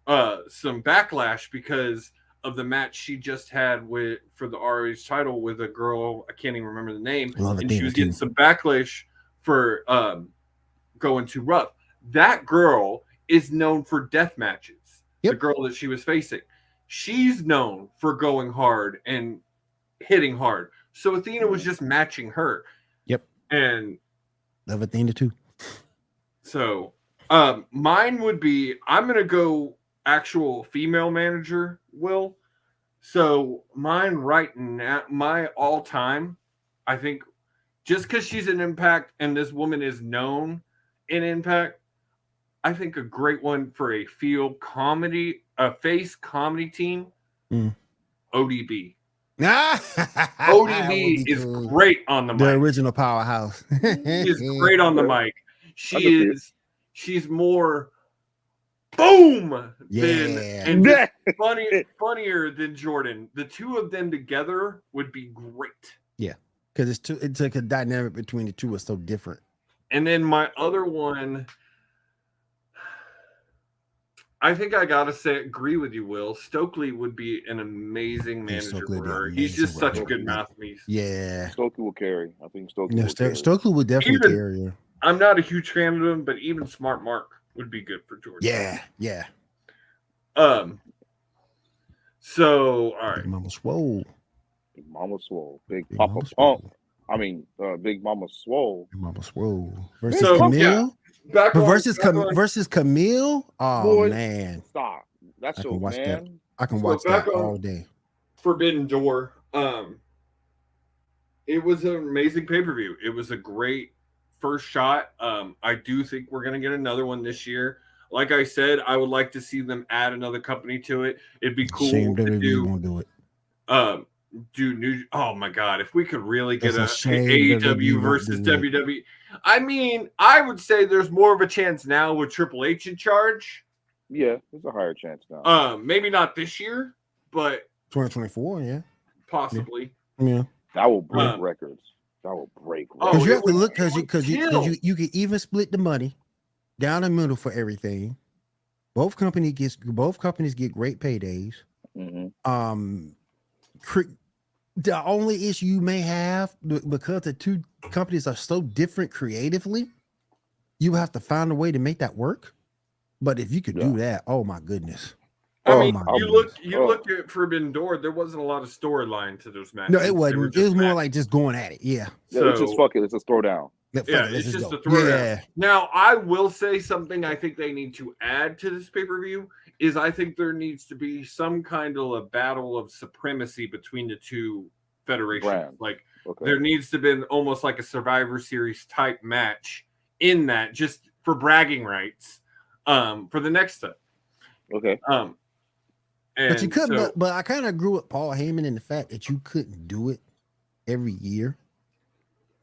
some backlash because of the match she just had for the ROH title with a girl, I can't even remember the name, Love and Athena she was getting too. some backlash for going too rough. That girl is known for death matches. Yep. The girl that she was facing, she's known for going hard and hitting hard. So Athena was just matching her. Yep. And Love Athena too. so mine would be, I'm gonna go actual female manager, Will. So mine right now, my all-time, I think, just because she's an Impact and this woman is known in Impact, I think a great one for a face comedy team, ODB. ODB is great on the The mic. original powerhouse. She is great on the mic. She's more boom and just funnier than Jordan. The two of them together would be great. Yeah, because it's like a dynamic between the two is so different. And then my other one, I think I gotta agree with you, Will. Stokely would be an amazing manager for her. He's just such a good mouthpiece. Yeah, Stokely will carry. I think Stokely no, will carry. Stokely would definitely carry her. I'm not a huge fan of him, but even Smart Mark would be good for Jordan. Yeah. So all right. Big Mama Swole. Big Mama Swole. Big Big Papa Mama Pump. Swole. I mean, Big Mama Swole. Big Mama Swole versus So, Camille. Back on, Versus Camille. Oh Boy, man, Stop. That's I your can watch that. man. I can So watch back that on- all day. Forbidden Door. It was an amazing pay-per-view. It was a great first shot. I do think we're gonna get another one this year. Like I said, I would like to see them add another company to it. It'd be cool Shame to WWE won't do it. do new. Oh my god, if we could really get It's a a shame AEW WWE versus won't do it. WWE. I mean, I would say there's more of a chance now with Triple H in charge. Yeah, there's a higher chance now. Maybe not this year, but 2024, yeah. possibly. Yeah. That will break records. That will break Oh, Because records. you it have to would- look it would because kill. you can even split the money down the middle for everything. Both companies get great paydays. Mhm. The only issue you may have because the two companies are so different creatively, you have to find a way to make that work. But if you could do that, oh my goodness. I mean, my you look at Forbidden Door. There wasn't a lot of storyline to those matches. No, it wasn't. It was more like just going at it. Yeah. Yeah, let's just fuck it. Let's just throw down. It's just a throwdown. Now, I will say something I think they need to add to this pay-per-view is I think there needs to be some kind of a battle of supremacy between the two federations. Like there needs to be almost like a Survivor Series type match in that, just for bragging rights, for the next step. Okay. But you could, but I kind of agree with Paul Heyman in the fact that you couldn't do it every year.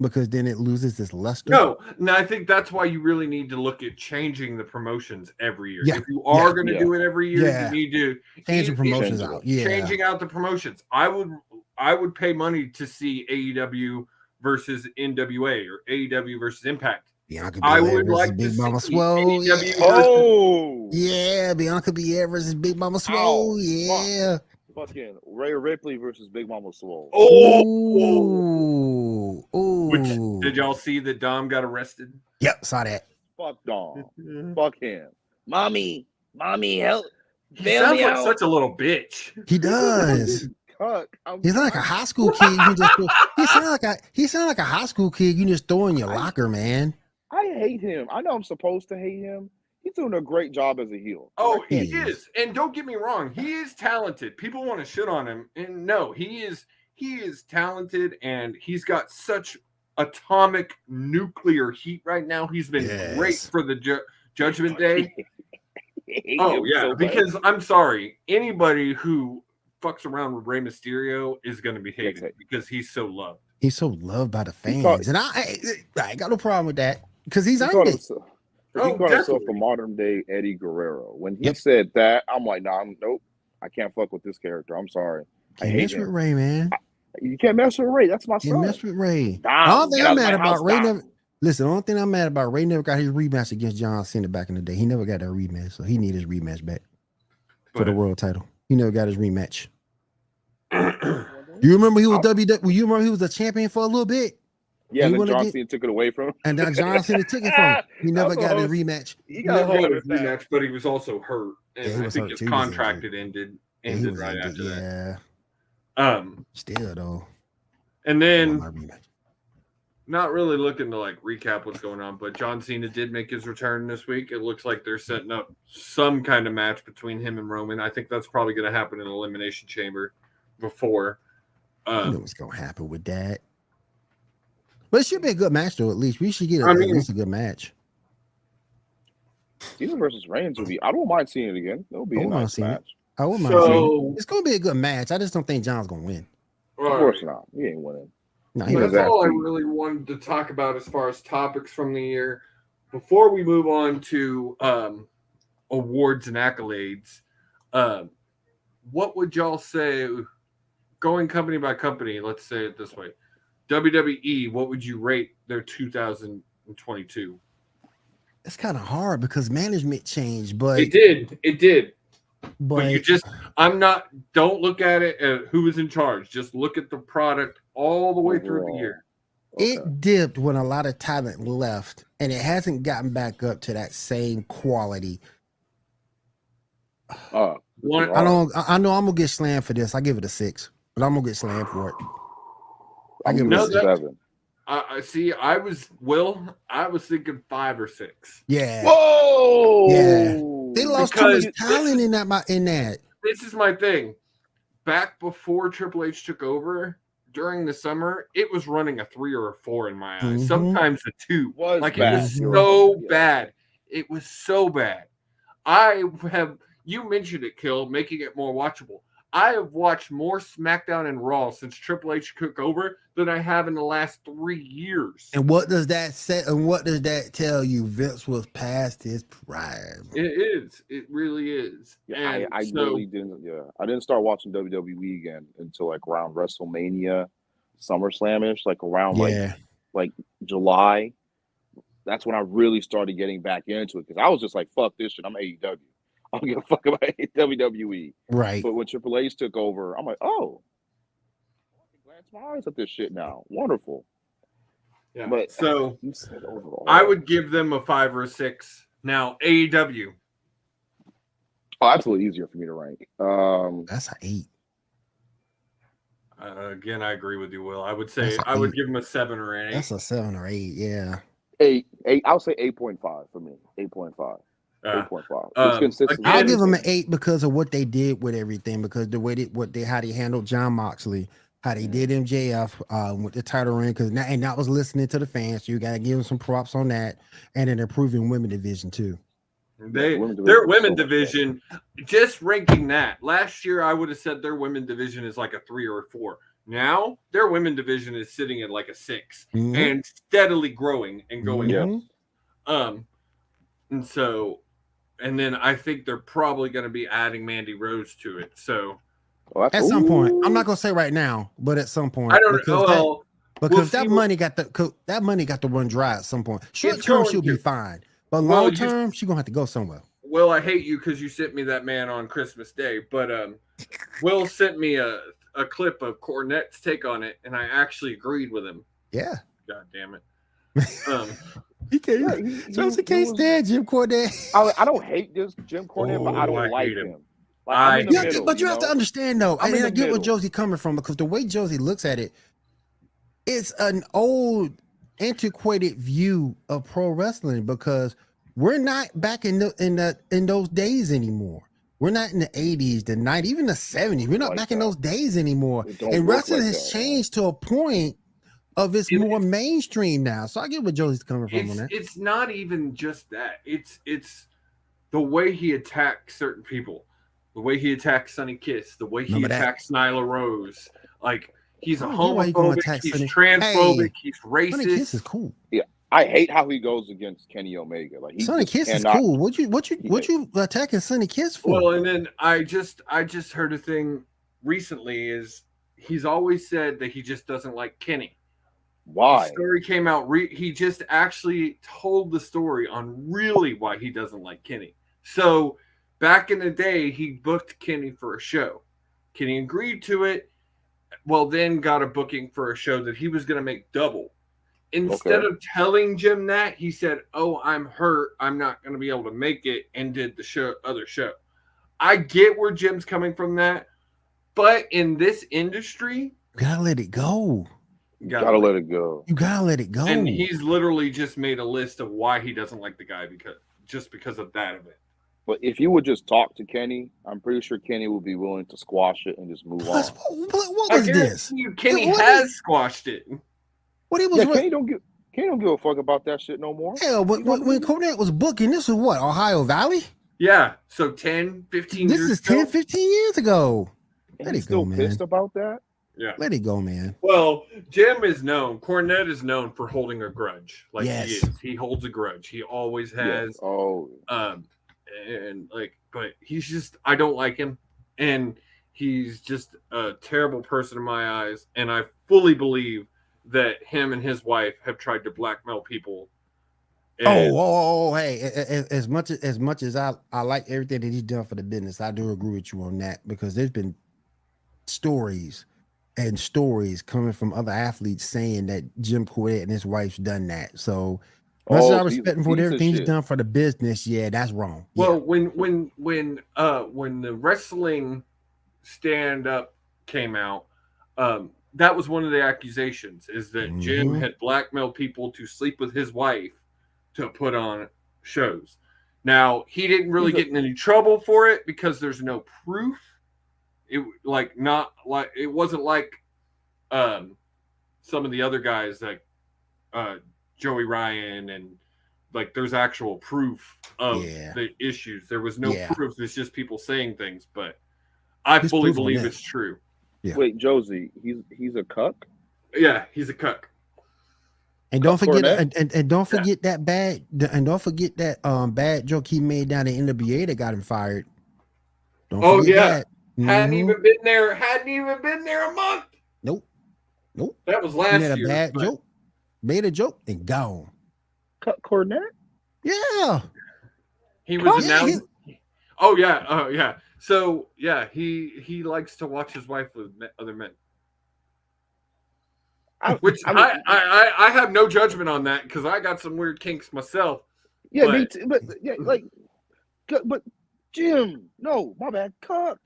Because then it loses its luster. No, I think that's why you really need to look at changing the promotions every year. If you are going to do it every year, you need to change the promotions out. Changing out the promotions. I would pay money to see AEW versus NWA or AEW versus Impact. Bianca Belair versus like Big Mama Swole. Bianca Belair versus Big Mama Swole. Fucking Rhea Ripley versus Big Mama Swole. Which did y'all see that Dom got arrested? Yep, saw that. Fuck Dom. Fuck him. Mommy, help. He sounds like such a little bitch. He does. He's like a high school kid. He sound like a high school kid you just throw in your locker, man. I hate him. I know I'm supposed to hate him. He's doing a great job as a heel. Oh, he is. And don't get me wrong, he is talented. People want to shit on him. And no, he is talented, and he's got such atomic nuclear heat right now. He's been great for the Judgment Day. Because I'm sorry, anybody who fucks around with Rey Mysterio is going to be hated because he's so loved. He's so loved by the fans. And I ain't got no problem with that because he's earned it. He called himself a modern day Eddie Guerrero. When he said that, I'm like, nope, I can't fuck with this character. I'm sorry. I hate him. With Ray, man. You can't mess with Ray. That's my son. You mess with Ray. All thing I'm mad about Ray never. Listen, the only thing I'm mad about Ray never got his rematch against John Cena back in the day. He never got that rematch, so he need his rematch back for the world title. He never got his rematch. You remember he was WWE? You remember he was a champion for a little bit? Yeah, and then John Cena took it away from him. And then John Cena took it from him. He never got his rematch. He got his rematch, but he was also hurt. And I think his contract ended right after that. Still though. And then not really looking to like recap what's going on, but John Cena did make his return this week. It looks like they're setting up some kind of match between him and Roman. I think that's probably going to happen in Elimination Chamber before. I know what's going to happen with that. But it should be a good match, though, at least. We should get at least a good match. Cena versus Reigns would be... I don't mind seeing it again. It'll be a nice match. I wouldn't mind seeing it. It's going to be a good match. I just don't think John's going to win. Of course not. He ain't winning. No, that's all I really wanted to talk about as far as topics from the year. Before we move on to awards and accolades, what would y'all say, going company by company, let's say it this way, WWE, what would you rate their 2022? It's kind of hard because management changed, but it did. But you just, don't look at it at who was in charge. Just look at the product all the way through the year. It dipped when a lot of talent left, and it hasn't gotten back up to that same quality. I know I'm gonna get slammed for this. I give it a 6, but I'm gonna get slammed for it. I give it a 7. I see. I was thinking 5 or 6. Yeah. Whoa. Yeah. They lost too much talent in that. This is my thing. Back before Triple H took over during the summer, it was running a 3 or a 4 in my eyes. Mm-hmm. Sometimes a 2. It was so bad. It was so bad. You mentioned it, Kill, making it more watchable. I have watched more SmackDown and Raw since Triple H took over than I have in the last 3 years. And what does that say? And what does that tell you? Vince was past his prime. It is. It really is. Yeah, I really didn't. Yeah, I didn't start watching WWE again until like around WrestleMania, SummerSlam-ish, like around like July. That's when I really started getting back into it because I was just like, "Fuck this shit! I'm AEW. I don't give a fuck about WWE." Right. But when Triple H took over, I'm like, oh, I can glance my eyes at this shit now. Wonderful. Yeah. But so I would give them a 5 or a 6. Now, AEW. Oh, that's a little easier for me to rank. That's an 8. Again, I agree with you, Will. I would say I would give him a 7 or an 8. That's a 7 or 8. Yeah. 8. I'll say 8.5 for me. 8.5. 8.5. It's consistent. I'll give them an 8 because of what they did with everything. Because the way how they handled John Moxley, how they did MJF with the title reign. Because that was listening to the fans. So you gotta give them some props on that, and then improving women division too. Their women division, just ranking that last year, I would have said their women division is like a 3 or a 4. Now their women division is sitting at like a 6 and steadily growing and going up. And so, and then I think they're probably going to be adding Mandy Rose to it. So at some point, I'm not going to say right now, but at some point, I don't know. Because that money got to run dry at some point. Short term, she'll be fine. But long term, she's gonna have to go somewhere. Well, I hate you because you sent me that man on Christmas Day, but Will sent me a clip of Cornette's take on it, and I actually agreed with him. Yeah. God damn it. He can't stand Jim Cornette. I don't hate this Jim Cornette, but I don't like him. But you have to understand though, and I get where Josie coming from, because the way Josie looks at it, it's an old, antiquated view of pro wrestling, because we're not back in those days anymore. We're not in the 80s, the 90s, even the 70s. We're not back in those days anymore. And wrestling has changed to a point of it's more mainstream now. So I get where Josie's coming from on that. It's not even just that. It's the way he attacks certain people, the way he attacks Sonny Kiss, the way he attacks Nyla Rose. Like, he's a homophobic, he's transphobic, he's racist. Sonny Kiss is cool. Yeah. I hate how he goes against Kenny Omega. Like, Sonny Kiss is cool. What you attacking Sonny Kiss for? Well, and then I just heard a thing recently is he's always said that he just doesn't like Kenny. Why? The story came out. He just actually told the story on really why he doesn't like Kenny. So back in the day, he booked Kenny for a show. Kenny agreed to it. Well, then got a booking for a show that he was going to make double. Instead of telling Jim that, he said, "Oh, I'm hurt. I'm not going to be able to make it," and did the other show. I get where Jim's coming from that, but in this industry, you gotta let it go. You gotta let it go. You gotta let it go. And he's literally just made a list of why he doesn't like the guy because of that event. But if you would just talk to Kenny, I'm pretty sure Kenny would be willing to squash it and just move on. What was this? Kenny has squashed it. Kenny don't give a fuck about that shit no more. Hell, when Cornette was booking, this was what, Ohio Valley? Yeah, so 10, 15 years ago. This is 10, 15 years ago. Let it go, man. Pissed about that? Yeah. Let it go, man. Well, Cornette is known for holding a grudge. Like, he is. He holds a grudge. He always has. Yes. Oh. But he's just, I don't like him. And he's just a terrible person in my eyes. And I fully believe that him and his wife have tried to blackmail people. Hey, as much as I like everything that he's done for the business, I do agree with you on that, because there's been stories coming from other athletes saying that Jim Cornette and his wife's done that. So much as I respect him for everything he's done for the business, that's wrong. Well, when the wrestling stand-up came out, that was one of the accusations, is that Jim had blackmailed people to sleep with his wife to put on shows. Now, he didn't really get in any trouble for it because there's no proof. It wasn't like some of the other guys, like Joey Ryan, and like there's actual proof of the issues. There was no proof. It's just people saying things, but I fully believe it's true. Yeah. Wait, Josie, he's a cuck? Yeah, he's a cuck. And don't forget, and don't forget that bad joke he made down in NWA that got him fired. Don't forget that. Hadn't even been there a month. Nope. That was last year. Made a bad joke. Made a joke and gone. Cut Cornette? Yeah. He was announced. Oh yeah. So he likes to watch his wife with other men. I have no judgment on that, because I got some weird kinks myself. Yeah, me too. But Jim. No, my bad. Cuck.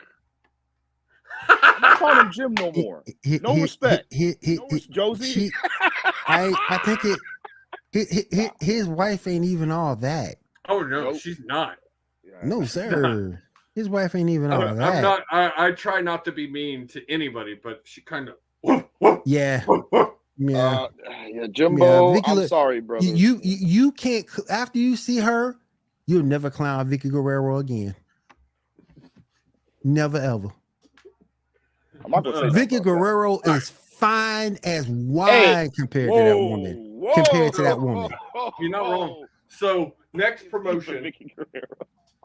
I'm not calling him Jim no more. No respect. Josie. I think his wife ain't even all that. Oh no, Nope. she's not. Yeah. No, sir. His wife ain't even all that. I'm not. I try not to be mean to anybody, but she kind of. Yeah. Yeah. Jimbo. Vicky, I'm sorry, brother. You can't. After you see her, you'll never clown Vicky Guerrero again. Never ever. I'm not gonna say Vicky Guerrero is fine as wine compared to that woman. Compared to that woman. You're not wrong. So next promotion. Vicky Guerrero.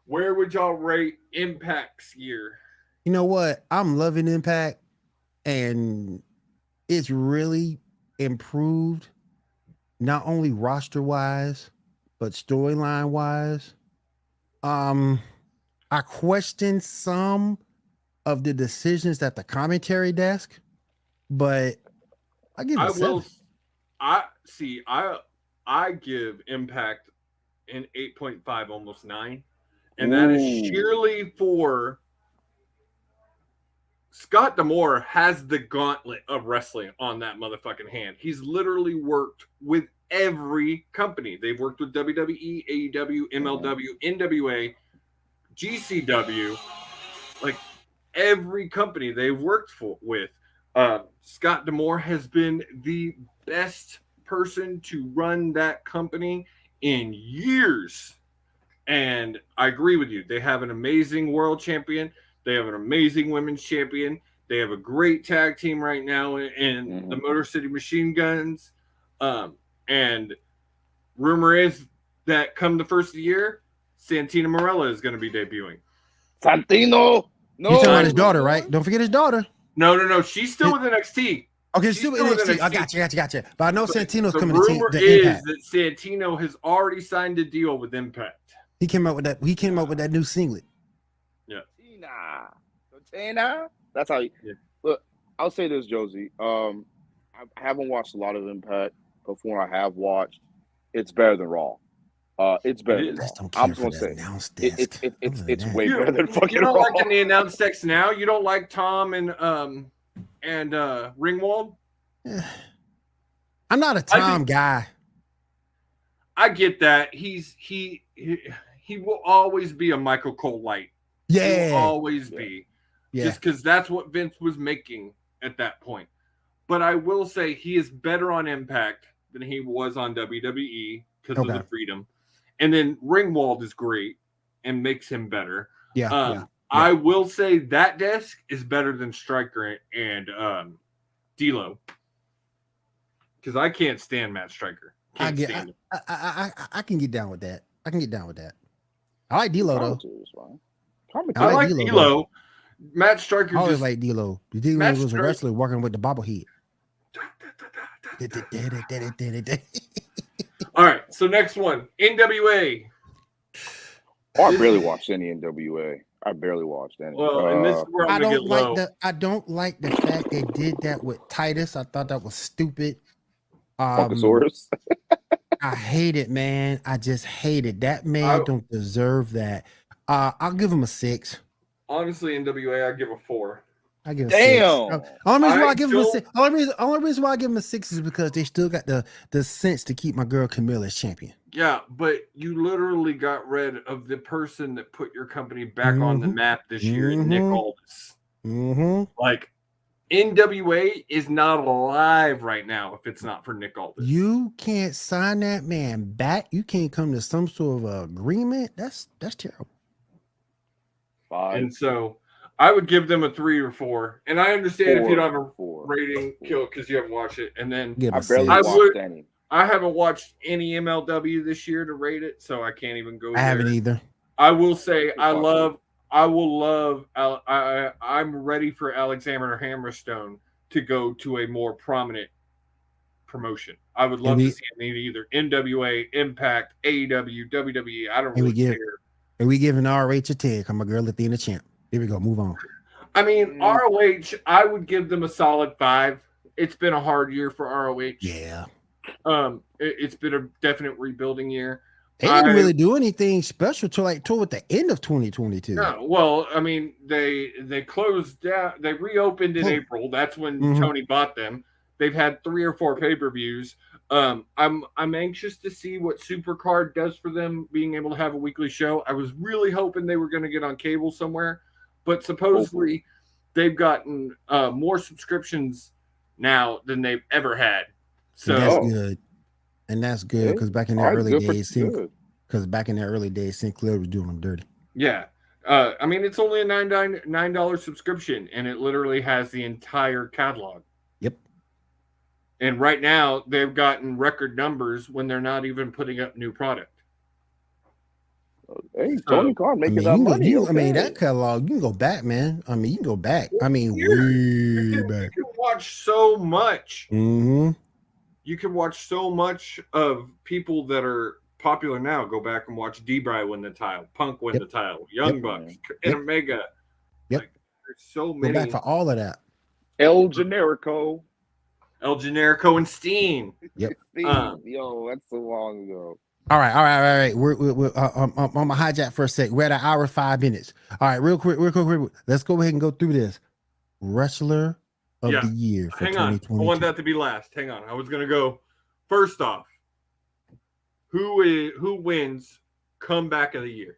Where would y'all rate Impact's year? You know what? I'm loving Impact, and it's really improved, not only roster wise, but storyline wise. I question some of the decisions at the commentary desk, but I give it a 7. I give Impact an 8.5, almost 9. And that is sheerly for Scott D'Amore has the gauntlet of wrestling on that motherfucking hand. He's literally worked with every company. They've worked with WWE, AEW, MLW, NWA, GCW, like every company they've worked with. Scott D'Amore has been the best person to run that company in years. And I agree with you. They have an amazing world champion. They have an amazing women's champion. They have a great tag team right now in the Motor City Machine Guns. And rumor is that come the first of the year, Santina Marella is going to be debuting. Santino. No. You're talking about his daughter, right? Don't forget his daughter. No. She's still with NXT. Okay, she's still with NXT. I got you. But I know Santino's coming to Rumor the is Impact. that Santino has already signed a deal with Impact. He came out with that new singlet. Yeah. Tina. That's how. Look, I'll say this, Josie. I haven't watched a lot of Impact, but from what I have watched, it's better than Raw. It's better than Raw. I'm just gonna say it's way better than fucking You don't Raw. like the announced text now? You don't like Tom and Ringwald? I'm not a Tom guy. I get that. He will always be a Michael Cole light. Yeah. He will always be. Yeah. Just because that's what Vince was making at that point. But I will say he is better on Impact than he was on WWE because of the freedom. And then Ringwald is great and makes him better. Yeah. I will say that desk is better than Stryker and D'Lo. Because I can't stand Matt Stryker. I can get down with that. I like D'Lo though. I like D'Lo. Matt Stryker. I always like D'Lo. D'Lo was a wrestler working with the bobblehead. All right, so next one, NWA. I barely watched any NWA. I barely watched any. Well, and this is where I'm gonna get low. I don't like the fact they did that with Titus. I thought that was stupid. Funkasaurus. I hate it, man. I just hate it. That man don't deserve that. I'll give him a 6. Honestly, NWA, I give a 4. I give a Damn. 6. Only reason why I give him a 6. Only reason why I give him a 6 is because they still got the sense to keep my girl Camilla as champion. Yeah, but you literally got rid of the person that put your company back on the map this year, Nick Aldis. Like, NWA is not alive right now if it's not for Nick Aldis. You can't sign that man back. You can't come to some sort of agreement. That's terrible. 5. And so I would give them a 3 or 4. And I understand if you don't have a rating kill because you haven't watched it. And then I barely watched any. I haven't watched any MLW this year to rate it, so I can't even go. I haven't either. I will say I'm ready for Alexander Hammerstone to go to a more prominent promotion. I would love to see him in either NWA, Impact, AEW, WWE. I don't really care. And we giving ROH a 10. I'm a girl Athena champ. Here we go. Move on. I mean, ROH, I would give them a solid 5. It's been a hard year for ROH. Yeah. It's been a definite rebuilding year. They didn't really do anything special toward the end of 2022. No, well, I mean, they closed down. They reopened in April. That's when Tony bought them. They've had 3 or 4 pay-per-views. I'm anxious to see what Supercard does for them, being able to have a weekly show. I was really hoping they were going to get on cable somewhere, but supposedly they've gotten more subscriptions now than they've ever had. So that's good, and that's good because back in the early days, Sinclair was doing them dirty. Yeah, I mean it's only a $9 subscription, and it literally has the entire catalog. Yep. And right now they've gotten record numbers when they're not even putting up new product. Hey, Tony Khan making that money. I mean, that catalog, you can go back, man. I mean, you can go back. I mean, way back. You can watch so much. Mm-hmm. You can watch so much of people that are popular now. Go back and watch D-Bry win the title, Punk win the title, Young Bucks, and Omega. Yep. Like, there's so many. Go back for all of that. El Generico, and Steen. Yep. Yo, that's so long ago. All right. I'm gonna hijack for a sec. We're at an hour 5 minutes. All right, real quick. Let's go ahead and go through this. Wrestler of the year for 2022. I want that to be last. Hang on. I was gonna go first off. Who wins comeback of the year?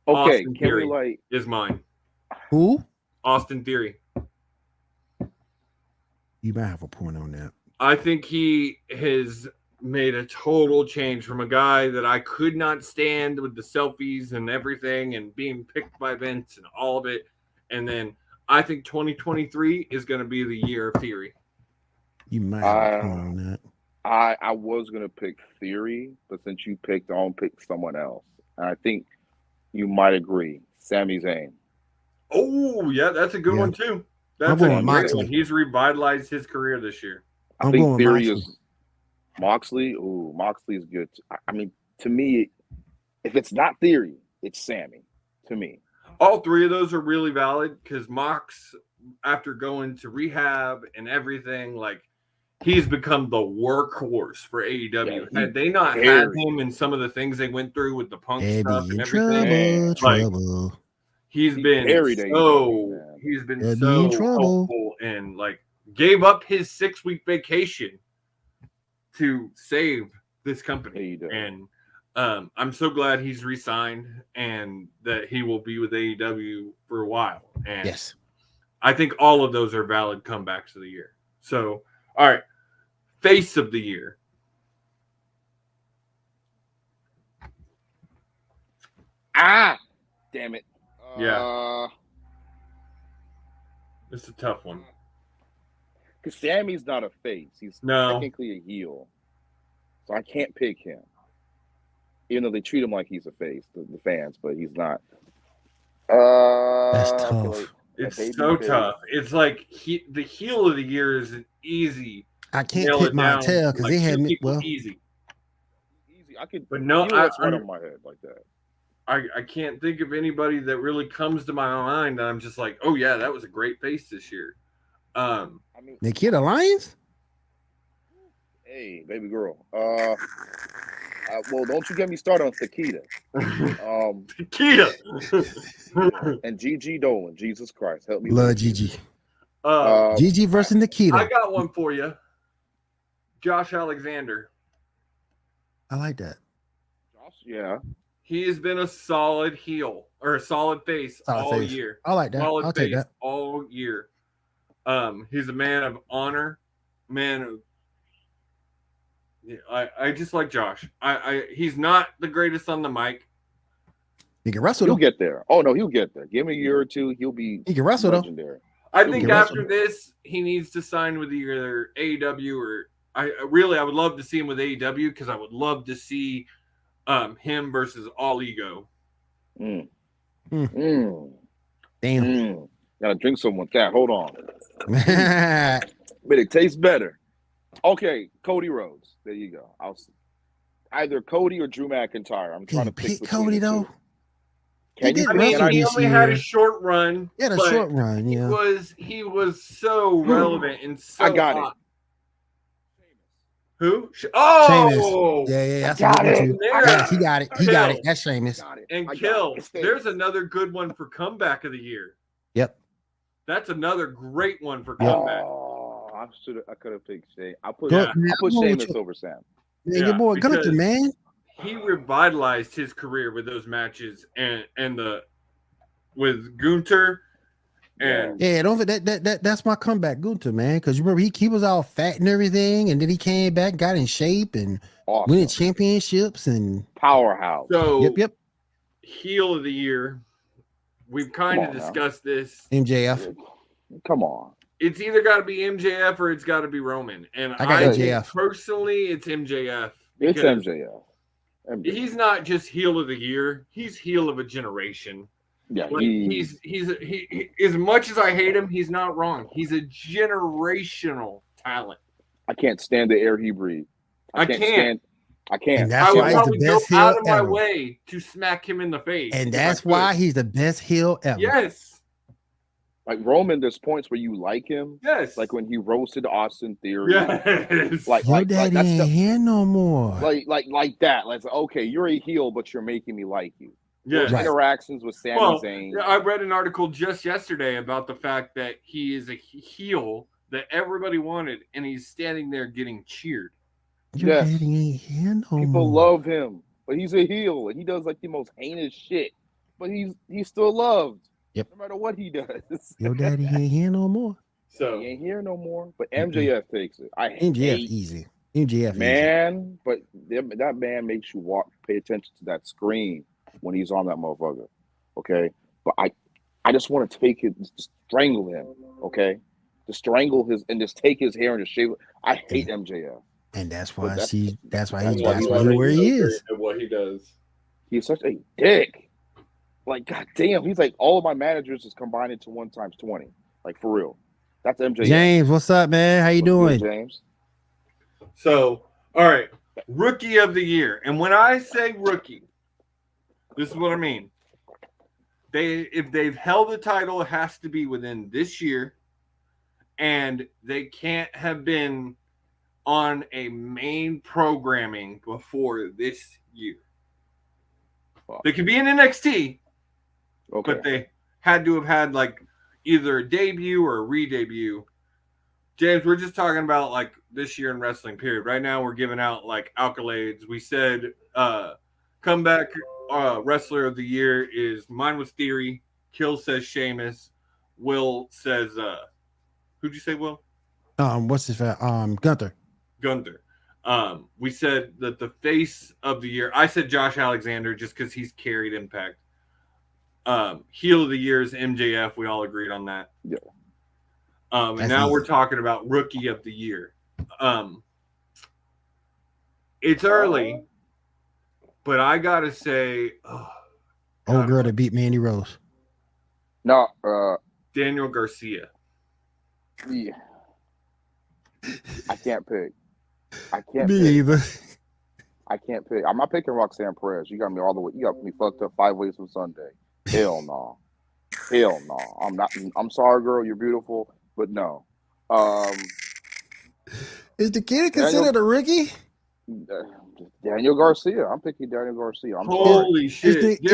Okay, Austin Theory is mine. Who? Austin Theory. You might have a point on that. I think he has made a total change from a guy that I could not stand with the selfies and everything and being picked by Vince and all of it. And then I think 2023 is going to be the year of Theory. You might have a point on that. I was going to pick Theory, but since you picked, I'll pick someone else. And I think you might agree. Sami Zayn. Oh, yeah, that's a good one, too. That's a great one. He's revitalized his career this year. I think Theory is Moxley. Ooh, Moxley is good. I mean, to me, if it's not Theory, it's Sammy. To me, all 3 of those are really valid because Mox, after going to rehab and everything, like he's become the workhorse for AEW. Had they not had him and some of the things they went through with the Punk stuff and everything, trouble. He's been so helpful and like gave up his 6-week vacation to save this company. And I'm so glad he's re-signed and that he will be with AEW for a while. And yes, I think all of those are valid comebacks of the year. So, all right, face of the year. Damn it. Yeah. It's a tough one. Because Sammy's not a face. He's technically a heel. So I can't pick him. Even though they treat him like he's a face, the fans, but he's not. That's tough. It's so tough. It's like the heel of the year is easy. I can't pick my tail because they had me. Well, easy. I could, but no, that's right on my head like that. I can't think of anybody that really comes to my mind that I'm just like, oh yeah, that was a great face this year. Nikita Lyons? Hey, baby girl. Well, don't you get me started on Takeda. Takeda. And Gigi Dolan. Jesus Christ, help me. Love Gigi. Gigi versus Nikita. I got one for you. Josh Alexander. I like that. Josh, yeah. He has been a solid heel or a solid face all year. I like that. I'll take that all year. He's a man of honor, man of. Yeah, I just like Josh. He's not the greatest on the mic. He can wrestle. He'll get there. Oh no, he'll get there. Give him a year or two, he can wrestle legendary. I think after this, he needs to sign with either AEW or I would love to see him with AEW because I would love to see him versus All Ego. Damn. Gotta drink some with that. Hold on. But it tastes better. Okay, Cody Rhodes. There you go. Either Cody or Drew McIntyre. I'm trying to pick Cody though. He only had a short run. Yeah, a short run. Yeah, he was so relevant and so. I got it. Who? Oh, yeah, that's got a good one it. too. Yeah, he got it. He got it. Kill. That's Sheamus. And Kill. There's another good one for comeback of the year. Yep. That's another great one for comeback. Oh, I could have picked Shane. I put Go- Sheamus over Sam. Man, your boy because Gunther, man. he revitalized his career with those matches and with Gunther. And Yeah, don't that's my comeback, Gunther, man. Because remember he was all fat and everything, and then he came back, got in shape, and winning championships and powerhouse. So yep. Heel of the year. We've kind of discussed this. MJF. Come on. It's either got to be MJF or it's got to be Roman. And I got MJF. Personally, it's MJF. It's MJF. He's not just heel of the year. He's heel of a generation. Yeah, like he's as much as I hate him, he's not wrong. He's a generational talent. I can't stand the air he breathes. I can't. And I would probably go out of my ever. way to smack him in the face. And that's why he's the best heel ever. Yes. Like Roman, there's points where you like him. Yes. Like when he roasted Austin Theory. Yes. Like daddy ain't here no more. Like that. Like, okay, you're a heel, but you're making me like you. Yes. Interactions with Sami Zayn. I read an article just yesterday about the fact that he is a heel that everybody wanted, and he's standing there getting cheered. Your daddy ain't here no more. People love him, but he's a heel, and he does like the most heinous shit. But he's still loved. Yep. No matter what he does. Your daddy ain't here no more. So he ain't here no more. But MJF takes it. MJF easy. MJF man, easy. But that man makes you pay attention to that screen when he's on that motherfucker. Okay? But I just want to take it, just strangle him. Okay? Just strangle his and just take his hair and just shave it. I hate MJF. And that's why he's where he is. And what he does. He's such a dick. Like, goddamn, he's like all of my managers is combined into 1 times 20. Like, for real. That's MJF. James, what's up, man? How you doing? Good, James? So, all right. Rookie of the year. And when I say rookie, this is what I mean. If they've held the title, it has to be within this year. And they can't have been on a main programming before this year. They could be in NXT, but they had to have had like either a debut or a re-debut. James, we're just talking about like this year in wrestling, period. Right now, we're giving out like accolades. We said comeback wrestler of the year is mine was Theory. Kill says Sheamus. Will says who'd you say, Will? What's his Gunther. Gunther. We said that the face of the year, I said Josh Alexander just because he's carried Impact. Heel of the year is MJF. We all agreed on that. Yeah. And now we're talking about rookie of the year. It's early, but I gotta say, old girl that beat Mandy Rose. No, Daniel Garcia. Yeah. I can't pick. Either. I can't pick. I'm not picking Roxanne Perez. You got me all the way. You got me fucked up 5 ways from Sunday. Hell no. Hell no. I'm not. I'm sorry, girl. You're beautiful, but no. Is the kid considered a rookie? Daniel Garcia. I'm picking Daniel Garcia. Holy shit! Is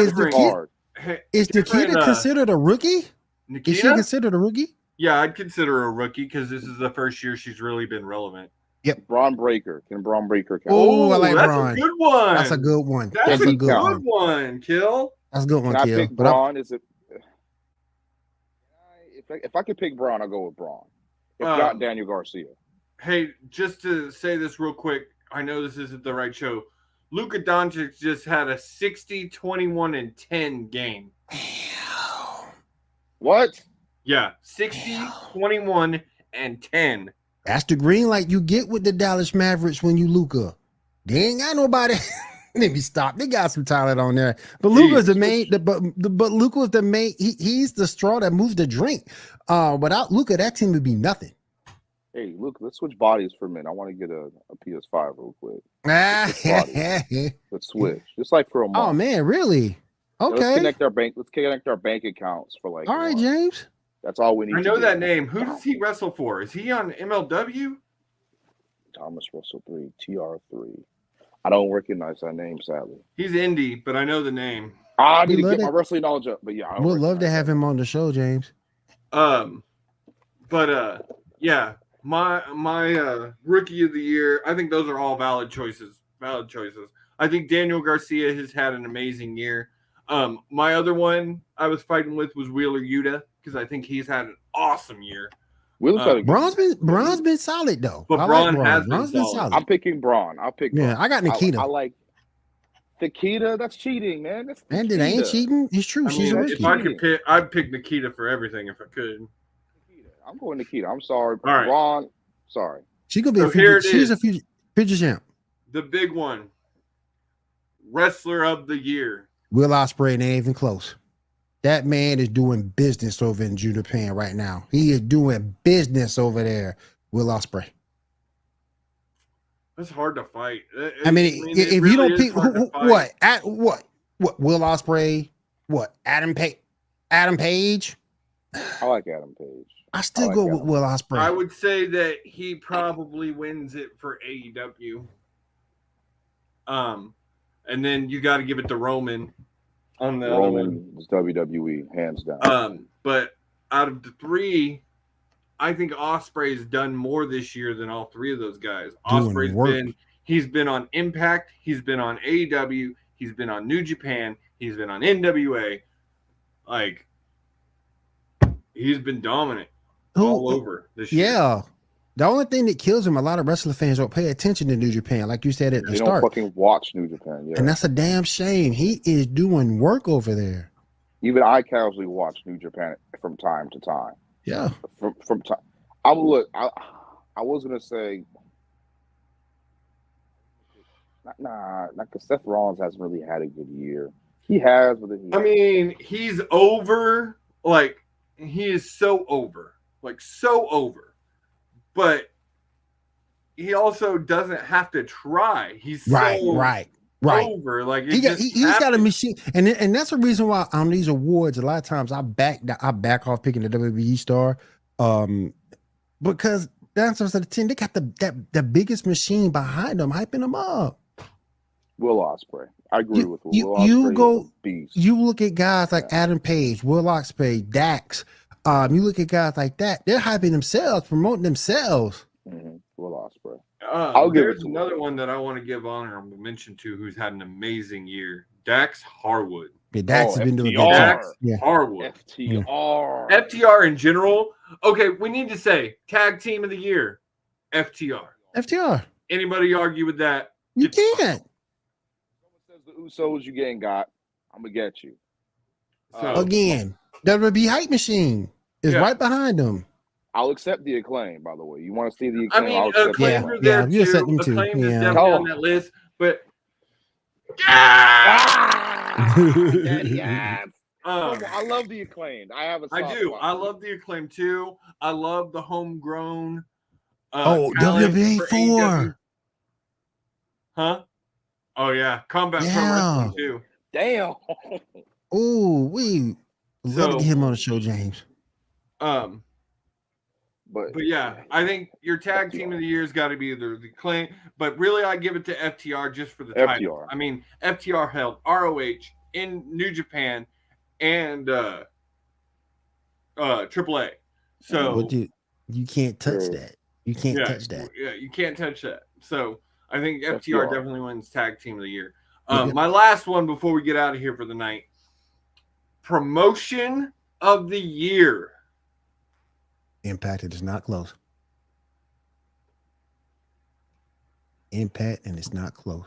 the kid considered a rookie? Nikita? Is she considered a rookie? Yeah, I'd consider her a rookie because this is the first year she's really been relevant. Yep. Braun Breaker. Can Braun Breaker count? Oh, I like that's Braun. a good one. That's a good one. That's a good one, Kill. That's a good one, Can Kill. I pick Braun? Is it? If I could pick Braun, I'll go with Braun. If not, Daniel Garcia. Hey, just to say this real quick, I know this isn't the right show. Luka Doncic just had a 60, 21, and 10 game. What? Yeah, 60, 21, and 10. That's the green light you get with the Dallas Mavericks when you Luka. They ain't got nobody. Let me stop. They got some talent on there, but Luka's the main. But Luka's the main. He's the straw that moves the drink. Without Luka, that team would be nothing. Hey, Luke, let's switch bodies for a minute. I want to get a PS5 real quick. Let's switch, just like for a month. Oh man, really? Okay. Let's connect our bank accounts for like. All right, James. That's all we need. I know that name. Who does he wrestle for? Is he on MLW? Thomas Russell 3, TR3. I don't recognize that name, sadly. He's indie, but I know the name. I need to get my wrestling knowledge up, but yeah, I don't We'd love to have that. him on the show, James. Yeah, my rookie of the year. I think those are all valid choices. Valid choices. I think Daniel Garcia has had an amazing year. My other one I was fighting with was Wheeler Yuta because I think he's had an awesome year. Braun's been solid though. But Braun has been solid. I'm picking Braun. I'll pick Braun. Yeah, I got Nikita. I like Nikita. That's cheating, man. That's and it ain't cheating. It's true. She's a rookie. If I could pick, I'd pick Nikita for everything if I could. I'm going Nikita. I'm sorry, all right. Braun. Sorry. She could be a future. She's a future champ. The big one. Wrestler of the year. Will Ospreay, ain't even close. That man is doing business over in Japan right now. He is doing business over there. Will Ospreay. That's hard to fight. If you really don't pick what Will Ospreay, what Adam Page. I like Adam Page. I still go with Will Ospreay. I would say that he probably wins it for AEW. And then you got to give it to Roman. On the Roman is WWE, hands down. But out of the three, I think Ospreay's done more this year than all three of those guys. He's been on Impact, he's been on AEW, he's been on New Japan, he's been on NWA. Like, he's been dominant all over this year. Yeah. The only thing that kills him, a lot of wrestling fans don't pay attention to New Japan, like you said at the start. They don't fucking watch New Japan, yeah. And that's a damn shame. He is doing work over there. Even I casually watch New Japan from time to time. Yeah. From time. I was gonna say, because Seth Rollins hasn't really had a good year. He has, but he's over. Like, he is so over. Like, so over. But he also doesn't have to try. He's right. over. Like, he's got a machine, and that's the reason why on these awards, a lot of times I back off picking the WWE star, because 9 times out of 10 they got the biggest machine behind them, hyping them up. Will Ospreay, I agree with Will Ospreay. You look at guys like Adam Page, Will Ospreay, Dax. You look at guys like that; they're hyping themselves, promoting themselves. Mm-hmm. Will Ospreay. There's another one that I want to give honorable mention to, who's had an amazing year. Dax Harwood. Yeah, Dax has been doing Dax Harwood. FTR in general. Okay, we need to say tag team of the year. FTR. Anybody argue with that? You can't. Someone says the Usos you ain't got. I'm gonna get you. Again. WWE hype machine is right behind them. I'll accept the Acclaim, by the way. You want to see the Acclaim? I'll accept Acclaim are there too. Acclaim is definitely on that list, but yes. I love the Acclaimed. I do. I love the Acclaim too. I love the homegrown. WWE 4. Huh? Oh yeah, Combat Pro Wrestling too. Damn. Oh, we love to get him on the show, James. But yeah, I think your tag team of the year has got to be either the Acclaim, but really I give it to FTR just for the title. I mean, FTR held ROH in New Japan and AAA. So you can't touch that. You can't touch that. Yeah, you can't touch that. So I think FTR definitely wins tag team of the year. My last one before we get out of here for the night. Promotion of the year. Impact, it is not close. Impact, and it's not close.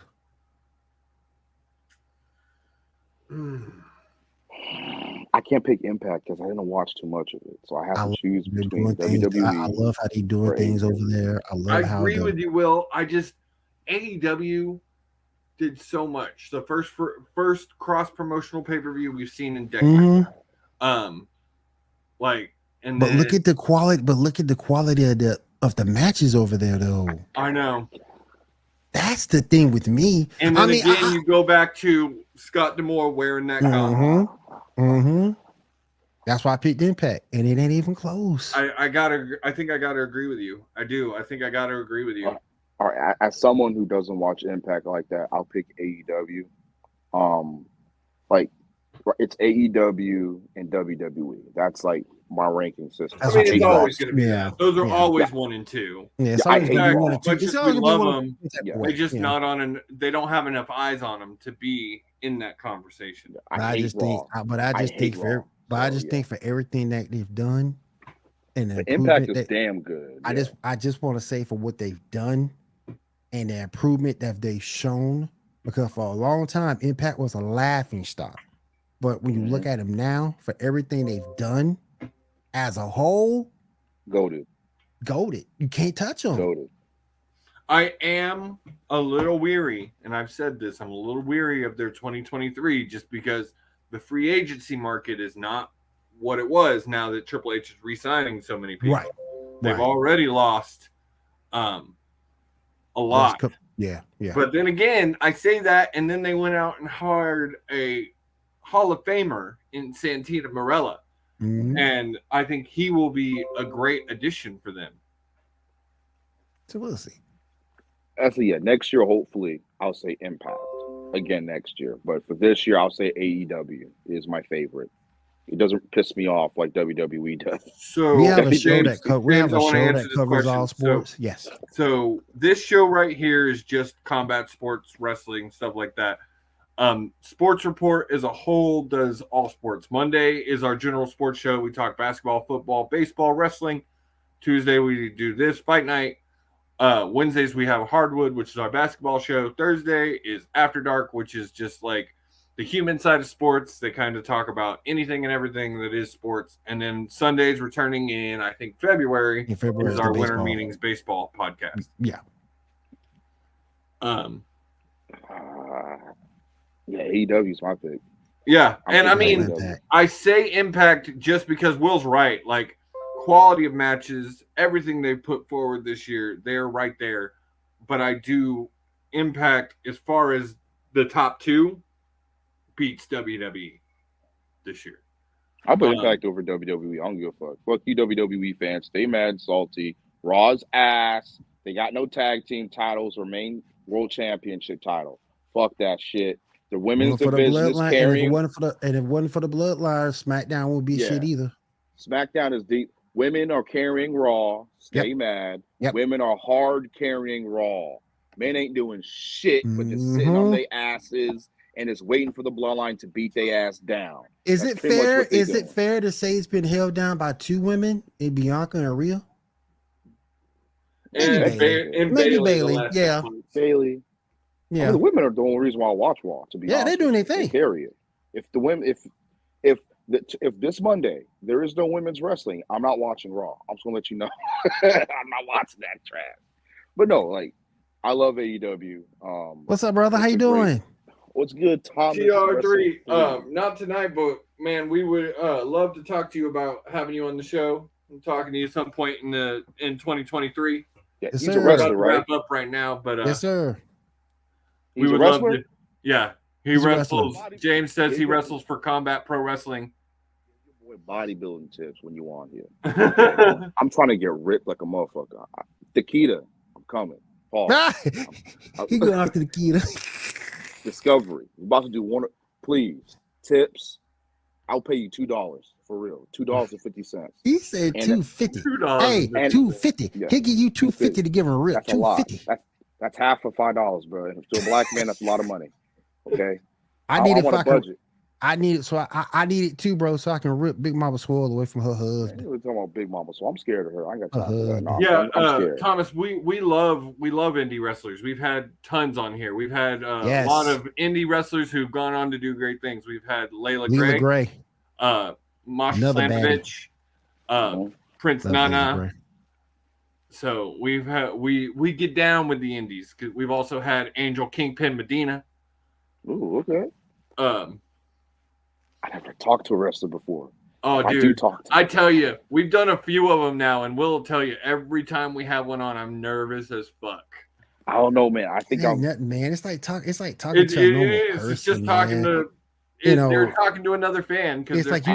I can't pick Impact because I didn't watch too much of it, so I have to choose between WWE. I love how they doing things over there. I agree with you, Will. AEW did so much. The first cross promotional pay-per-view we've seen in decades. But look at the quality. But look at the quality of the matches over there, though. I know. That's the thing with me. And then you go back to Scott D'Amore wearing that costume. That's why I picked Impact, and it ain't even close. I think I gotta agree with you. I do. I think I gotta agree with you. all right, as someone who doesn't watch Impact like that, I'll pick AEW. Like it's AEW and WWE. That's like my ranking system. That's I mean, what it's you always got. going to be Yeah. that. Those are Yeah. always 1 and 2. Yeah, it's Yeah, I always gonna hate be Raw. one or two. Much It's as always we gonna be love one or them, two type Yeah. of they way. just Yeah. not on an. They don't have enough eyes on them to be in that conversation. I hate just Raw. think, but I just hate think Raw. I So, just yeah. think for everything that they've done and the The Impact improvement is that damn good. I just want to say for what they've done and the improvement that they've shown, because for a long time Impact was a laughing stock, but when you look at them now, for everything they've done as a whole, goated. You can't touch them. Goated. I am a little weary, and I've said this. I'm a little weary of their 2023 just because the free agency market is not what it was now that Triple H is re-signing so many people. Right. They've already lost a lot. Yeah. But then again, I say that, and then they went out and hired a Hall of Famer in Santino Marella. Mhm. And I think he will be a great addition for them. So we'll see. Actually, yeah, next year, hopefully, I'll say Impact again next year. But for this year, I'll say AEW is my favorite. It doesn't piss me off like WWE does. So We have a show James, that we have James, a I wanna show answer that this covers all question. sports. Yes. So this show right here is just combat sports, wrestling, stuff like that. Sports Report as a whole does all sports. Monday is our general sports show. We talk basketball, football, baseball, wrestling. Tuesday we do this Fight Night. Wednesdays we have Hardwood, which is our basketball show. Thursday is After Dark, which is just like the human side of sports. They kind of talk about anything and everything that is sports. And then Sundays, returning in, I think, February is is our the Winter baseball. Meetings baseball podcast. Yeah. Yeah, AEW is my pick. Yeah, I'm and I picking mean, AEW. I say Impact just because Will's right. Like, quality of matches, everything they put forward this year, they're right there. But I do Impact, as far as the top two, beats WWE this year. I'll put Impact over WWE. I don't give a fuck. Fuck you, WWE fans. Stay mad, salty. Raw's ass. They got no tag team titles or main world championship title. Fuck that shit. The women's division is carrying. If it wasn't for the bloodline, SmackDown would be shit either. SmackDown is deep. Women are carrying Raw. Stay mad. Yep. Women are hard carrying Raw. Men ain't doing shit but just sitting on their asses and is waiting for the bloodline to beat their ass down. Is That's it pretty much fair? what they Is it doing. fair to say it's been held down by two women in Bianca and Rhea? And Bailey. Yeah. Bailey. Yeah. I mean, the women are the only reason why I watch Raw. To be honest, they're doing their thing. They carry it. If the women, if this Monday there is no women's wrestling, I'm not watching Raw. I'm just gonna let you know. I'm not watching that trash. But no, like I love AEW. What's up, brother? How you doing? What's good, Thomas? GR3. Not tonight, but man, we would love to talk to you about having you on the show. I'm talking to you at some point in 2023. Yeah, Yes, he's sir. a wrestler, right? Wrap up right now, but Yes, sir. He's a wrestler. Yeah, He's a wrestles. wrestler. James says he wrestles for Combat Pro Wrestling. Boy, bodybuilding tips when you on here. I'm trying to get ripped like a motherfucker. Takeda, I'm coming. Pause. He going after the key. Discovery. We're about to do one. Please, tips. I'll pay you $2 for real. $2.50. He said $2.50. Hey, And- $2.50. Yeah, He'll give you $2.50 to give him a rip. That's a lot. $2.50. That's half of $5, bro. To a black man, that's a lot of money. Okay. I need it. want a budget. I need it. So I need it too, bro. So I can rip Big Mama Swole away from her Man, husband. we're talking about Big Mama, so I'm scared of her. I ain't got time for that. No, Yeah, I'm scared. Thomas, we love indie wrestlers. We've had tons on here. We've had Yes. a lot of indie wrestlers who've gone on to do great things. We've had Layla Leela Gray, Gray. Masha Another Slamovich, Prince Love Leela Nana. Gray. So we've had we get down with the indies because we've also had Angel Kingpin Medina. Ooh, okay. I never talked to a wrestler before. Oh, I dude, do talk to I tell you, we've done a few of them now, and we'll tell you every time we have one on, I'm nervous as fuck. I don't know, man. I think It ain't I'm. nothing, man. It's like talking to a normal person. It's just talking man. to. They're talking to another fan because It's like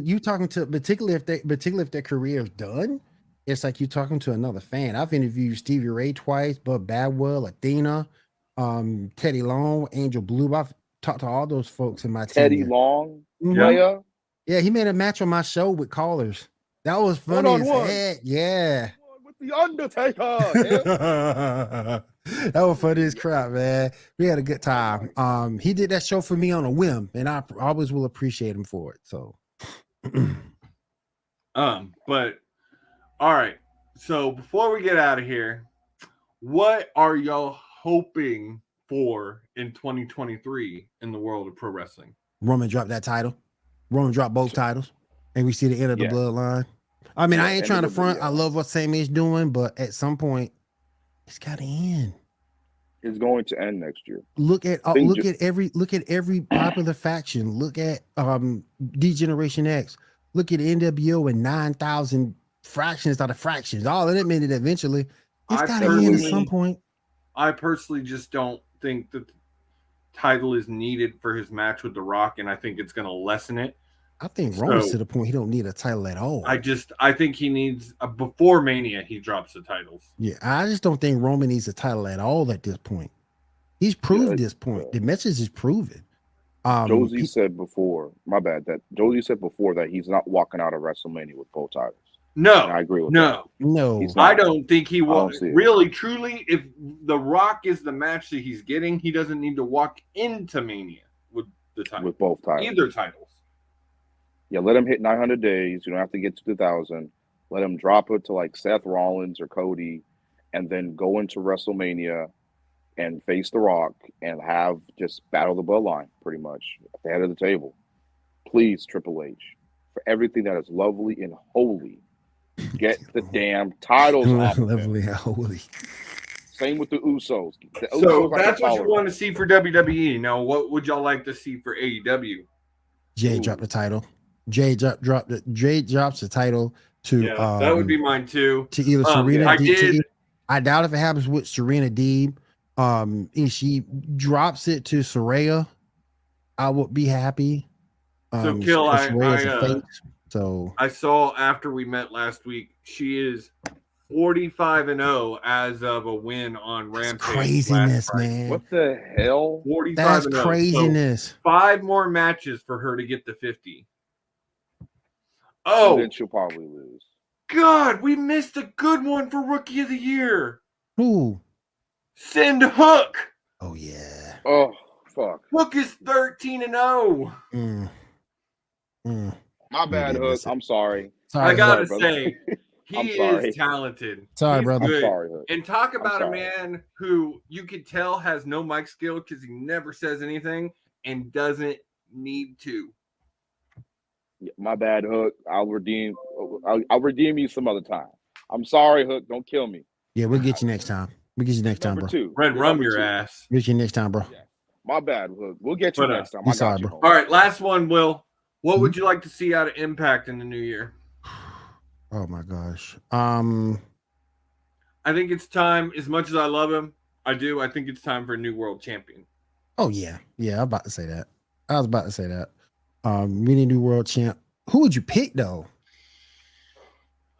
you talking to particularly if their career is done. it's like you're talking to another fan. I've interviewed Stevie Ray twice, Bud Badwell, Athena, Teddy Long, Angel Blue. I've talked to all those folks in my Teddy tenure. Long, Mhm. player, Yeah, he made a match on my show with callers. That was funny as One-on-one. heck. Yeah. with the Undertaker. That was funny as crap, man. We had a good time. He did that show for me on a whim, and I always will appreciate him for it. So, but all right. So before we get out of here, what are y'all hoping for in 2023 in the world of pro wrestling? Roman dropped that title. Roman dropped both titles, and we see the end of the bloodline. I mean, I ain't trying to front. I love what Sammy's doing, but at some point, it's got to end. It's going to end next year. Look at every popular faction. Look at D-Generation X. Look at NWO and 9,000 fractions out of fractions. All of them ended eventually. It's got to end at some point. I personally just don't think that the title is needed for his match with The Rock, and I think it's going to lessen it. I think Roman's to the point he don't need a title at all. I think he needs before Mania he drops the titles. Yeah, I just don't think Roman needs a title at all at this point. He's proved this point. The message is proven. Josie said before, my bad, that Josie said before that he's not walking out of WrestleMania with both titles. No, and I agree with that. No, I don't think he will. Really, truly, if The Rock is the match that he's getting, he doesn't need to walk into Mania with the title. With both titles. Either titles. Yeah, let him hit 900 days. You don't have to get to 2,000. Let him drop it to like Seth Rollins or Cody, and then go into WrestleMania and face The Rock and have just battle the bloodline pretty much at the head of the table. Please, Triple H, for everything that is lovely and holy, get the damn titles off. Lovely and holy. Same with the Usos. So that's what you want to see for WWE. Now, what would y'all like to see for AEW? Jay dropped the title. Jay drops the title to that would be mine too. To either Serena. I doubt if it happens with Serena Deeb. If she drops it to Saraya, I would be happy. So Kill, I saw after we met last week, she is 45-0 as of a win on Rampage. Craziness, man. What the hell? 45-0. That's craziness. So 5 more matches for her to get to 50. Oh, and then she'll probably lose. God, we missed a good one for Rookie of the Year. Who? Send Hook. Oh yeah. Oh fuck. Hook is 13-0. My bad, Hook. I'm sorry. I gotta say, he is talented. Sorry, brother. I'm sorry, Hook. And talk about a man who you could tell has no mic skill because he never says anything and doesn't need to. My bad, Hook. I'll redeem you some other time. I'm sorry, Hook. Don't kill me. Yeah, we'll get you next time. We'll get you next time, bro. Red rum your ass. We'll get you next time, bro. Yeah. My bad, Hook. We'll get you next time. I got you. Bro. All right, last one, Will. What would you like to see out of Impact in the new year? Oh my gosh. I think it's time. As much as I love him, I think it's time for a new world champion. Oh yeah, I was about to say that. We need a new world champ. Who would you pick though?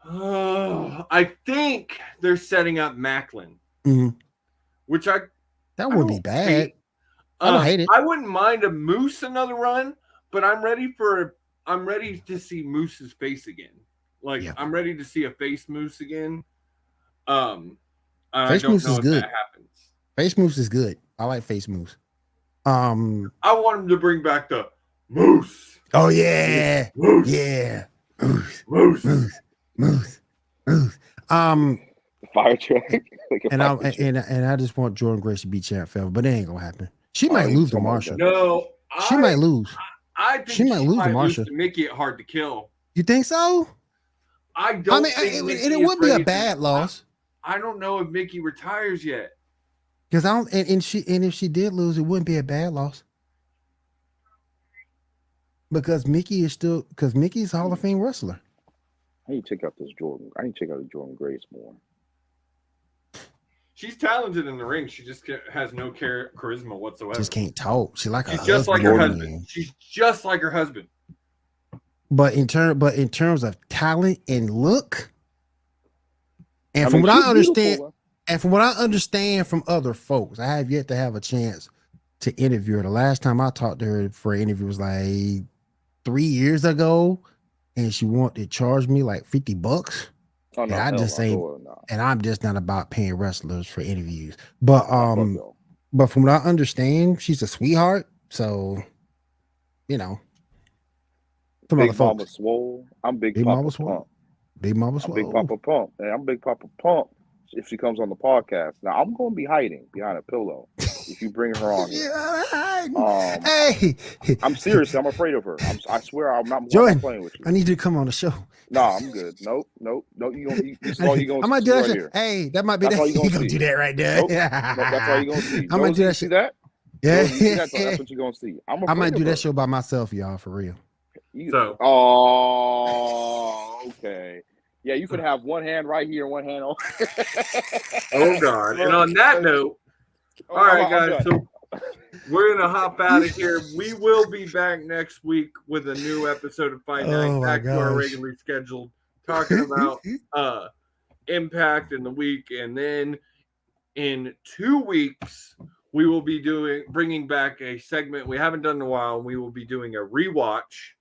I think they're setting up Macklin, which that wouldn't be bad. I don't hate it. I wouldn't mind a Moose another run, but I'm ready to see Moose's face again. I'm ready to see a face Moose again. Face Moose is good. Face Moose is good. I like Face Moose. I want him to bring back the Moose. Oh yeah, Moose. Yeah, Moose. Fire truck. And I just want Jordan Grace to be champ forever, but it ain't gonna happen. She might lose to Marsha. No, she might lose. I think she might lose to Marsha. Make it hard to kill. You think so? I don't. It wouldn't be a bad loss. I don't know if Mickey retires yet. Because I don't, and if she did lose, it wouldn't be a bad loss. Because Mickey's a Hall of Fame wrestler. I need to check out this Jordan. I need to check out the Jordan Grace more. She's talented in the ring. She just has no charisma whatsoever. Just can't talk. She's just like her husband. She's just like her husband. But in terms of talent and look, And I from mean, what I she's understand, beautiful. and from what I understand from other folks, I have yet to have a chance to interview her. The last time I talked to her for an interview was like 3 years ago, and she wanted to charge me like $50. Oh, And no, I hell just no, say, no. and I'm just not about paying wrestlers for interviews. But Fuck no. but from what I understand, she's a sweetheart. So, you know, some Big other Mama folks. Swole. I'm Big Big Papa Mama Pump. Swole. Big Mama I'm Big Swole. Papa Pump. Hey, I'm Big Papa Pump. If she comes on the podcast, now I'm going to be hiding behind a pillow. If you bring her on here, Hey, I'm serious. I'm afraid of her. I swear, I'm not Jordan, playing with you. I need you to come on the show. Nah, I'm good. Nope. This is all you gonna I might see do that right shit. here. Hey, that might be That's that. all you gonna You gonna see. do that right there? Nope. That's all you gonna see. I might do that See shit. that? Yeah, You see that? That's what you're gonna see. I might do that show by myself, y'all, for real. Okay. Yeah, you could have one hand right here, one hand on. Oh God! And on that note, all right, guys. So we're gonna hop out of here. We will be back next week with a new episode of Fight Night, back to our regularly scheduled, talking about Impact in the week, and then in 2 weeks we will be bringing back a segment we haven't done in a while. We will be doing a rewatch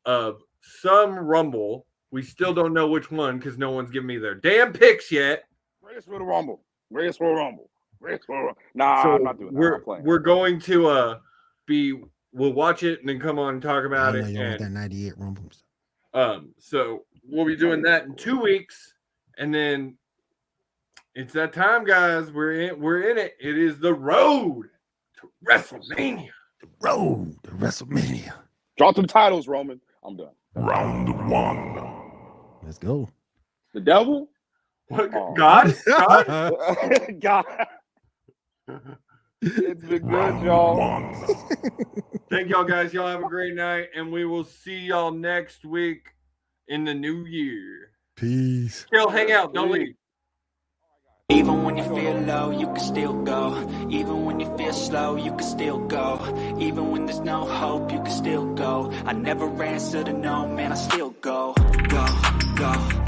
of some Rumble. We still don't know which one because no one's given me their damn picks yet. Greatest Royal Rumble. Nah, so I'm not doing that. We're going to we'll watch it and then come on and talk about it. You want that 98 Rumble. So we'll be doing that in 2 weeks, and then it's that time, guys. We're in it. It is the road to WrestleMania. The road to WrestleMania. Drop them titles, Roman. I'm done. Round 1. Let's go. The devil? What? God? God. It's been good, y'all. Round 1. Thank y'all, guys. Y'all have a great night, and we will see y'all next week in the new year. Peace. Still hang out. Don't leave. Even when you feel low, you can still go. Even when you feel slow, you can still go. Even when there's no hope, you can still go. I never answer to no, man, I still go. Go, go.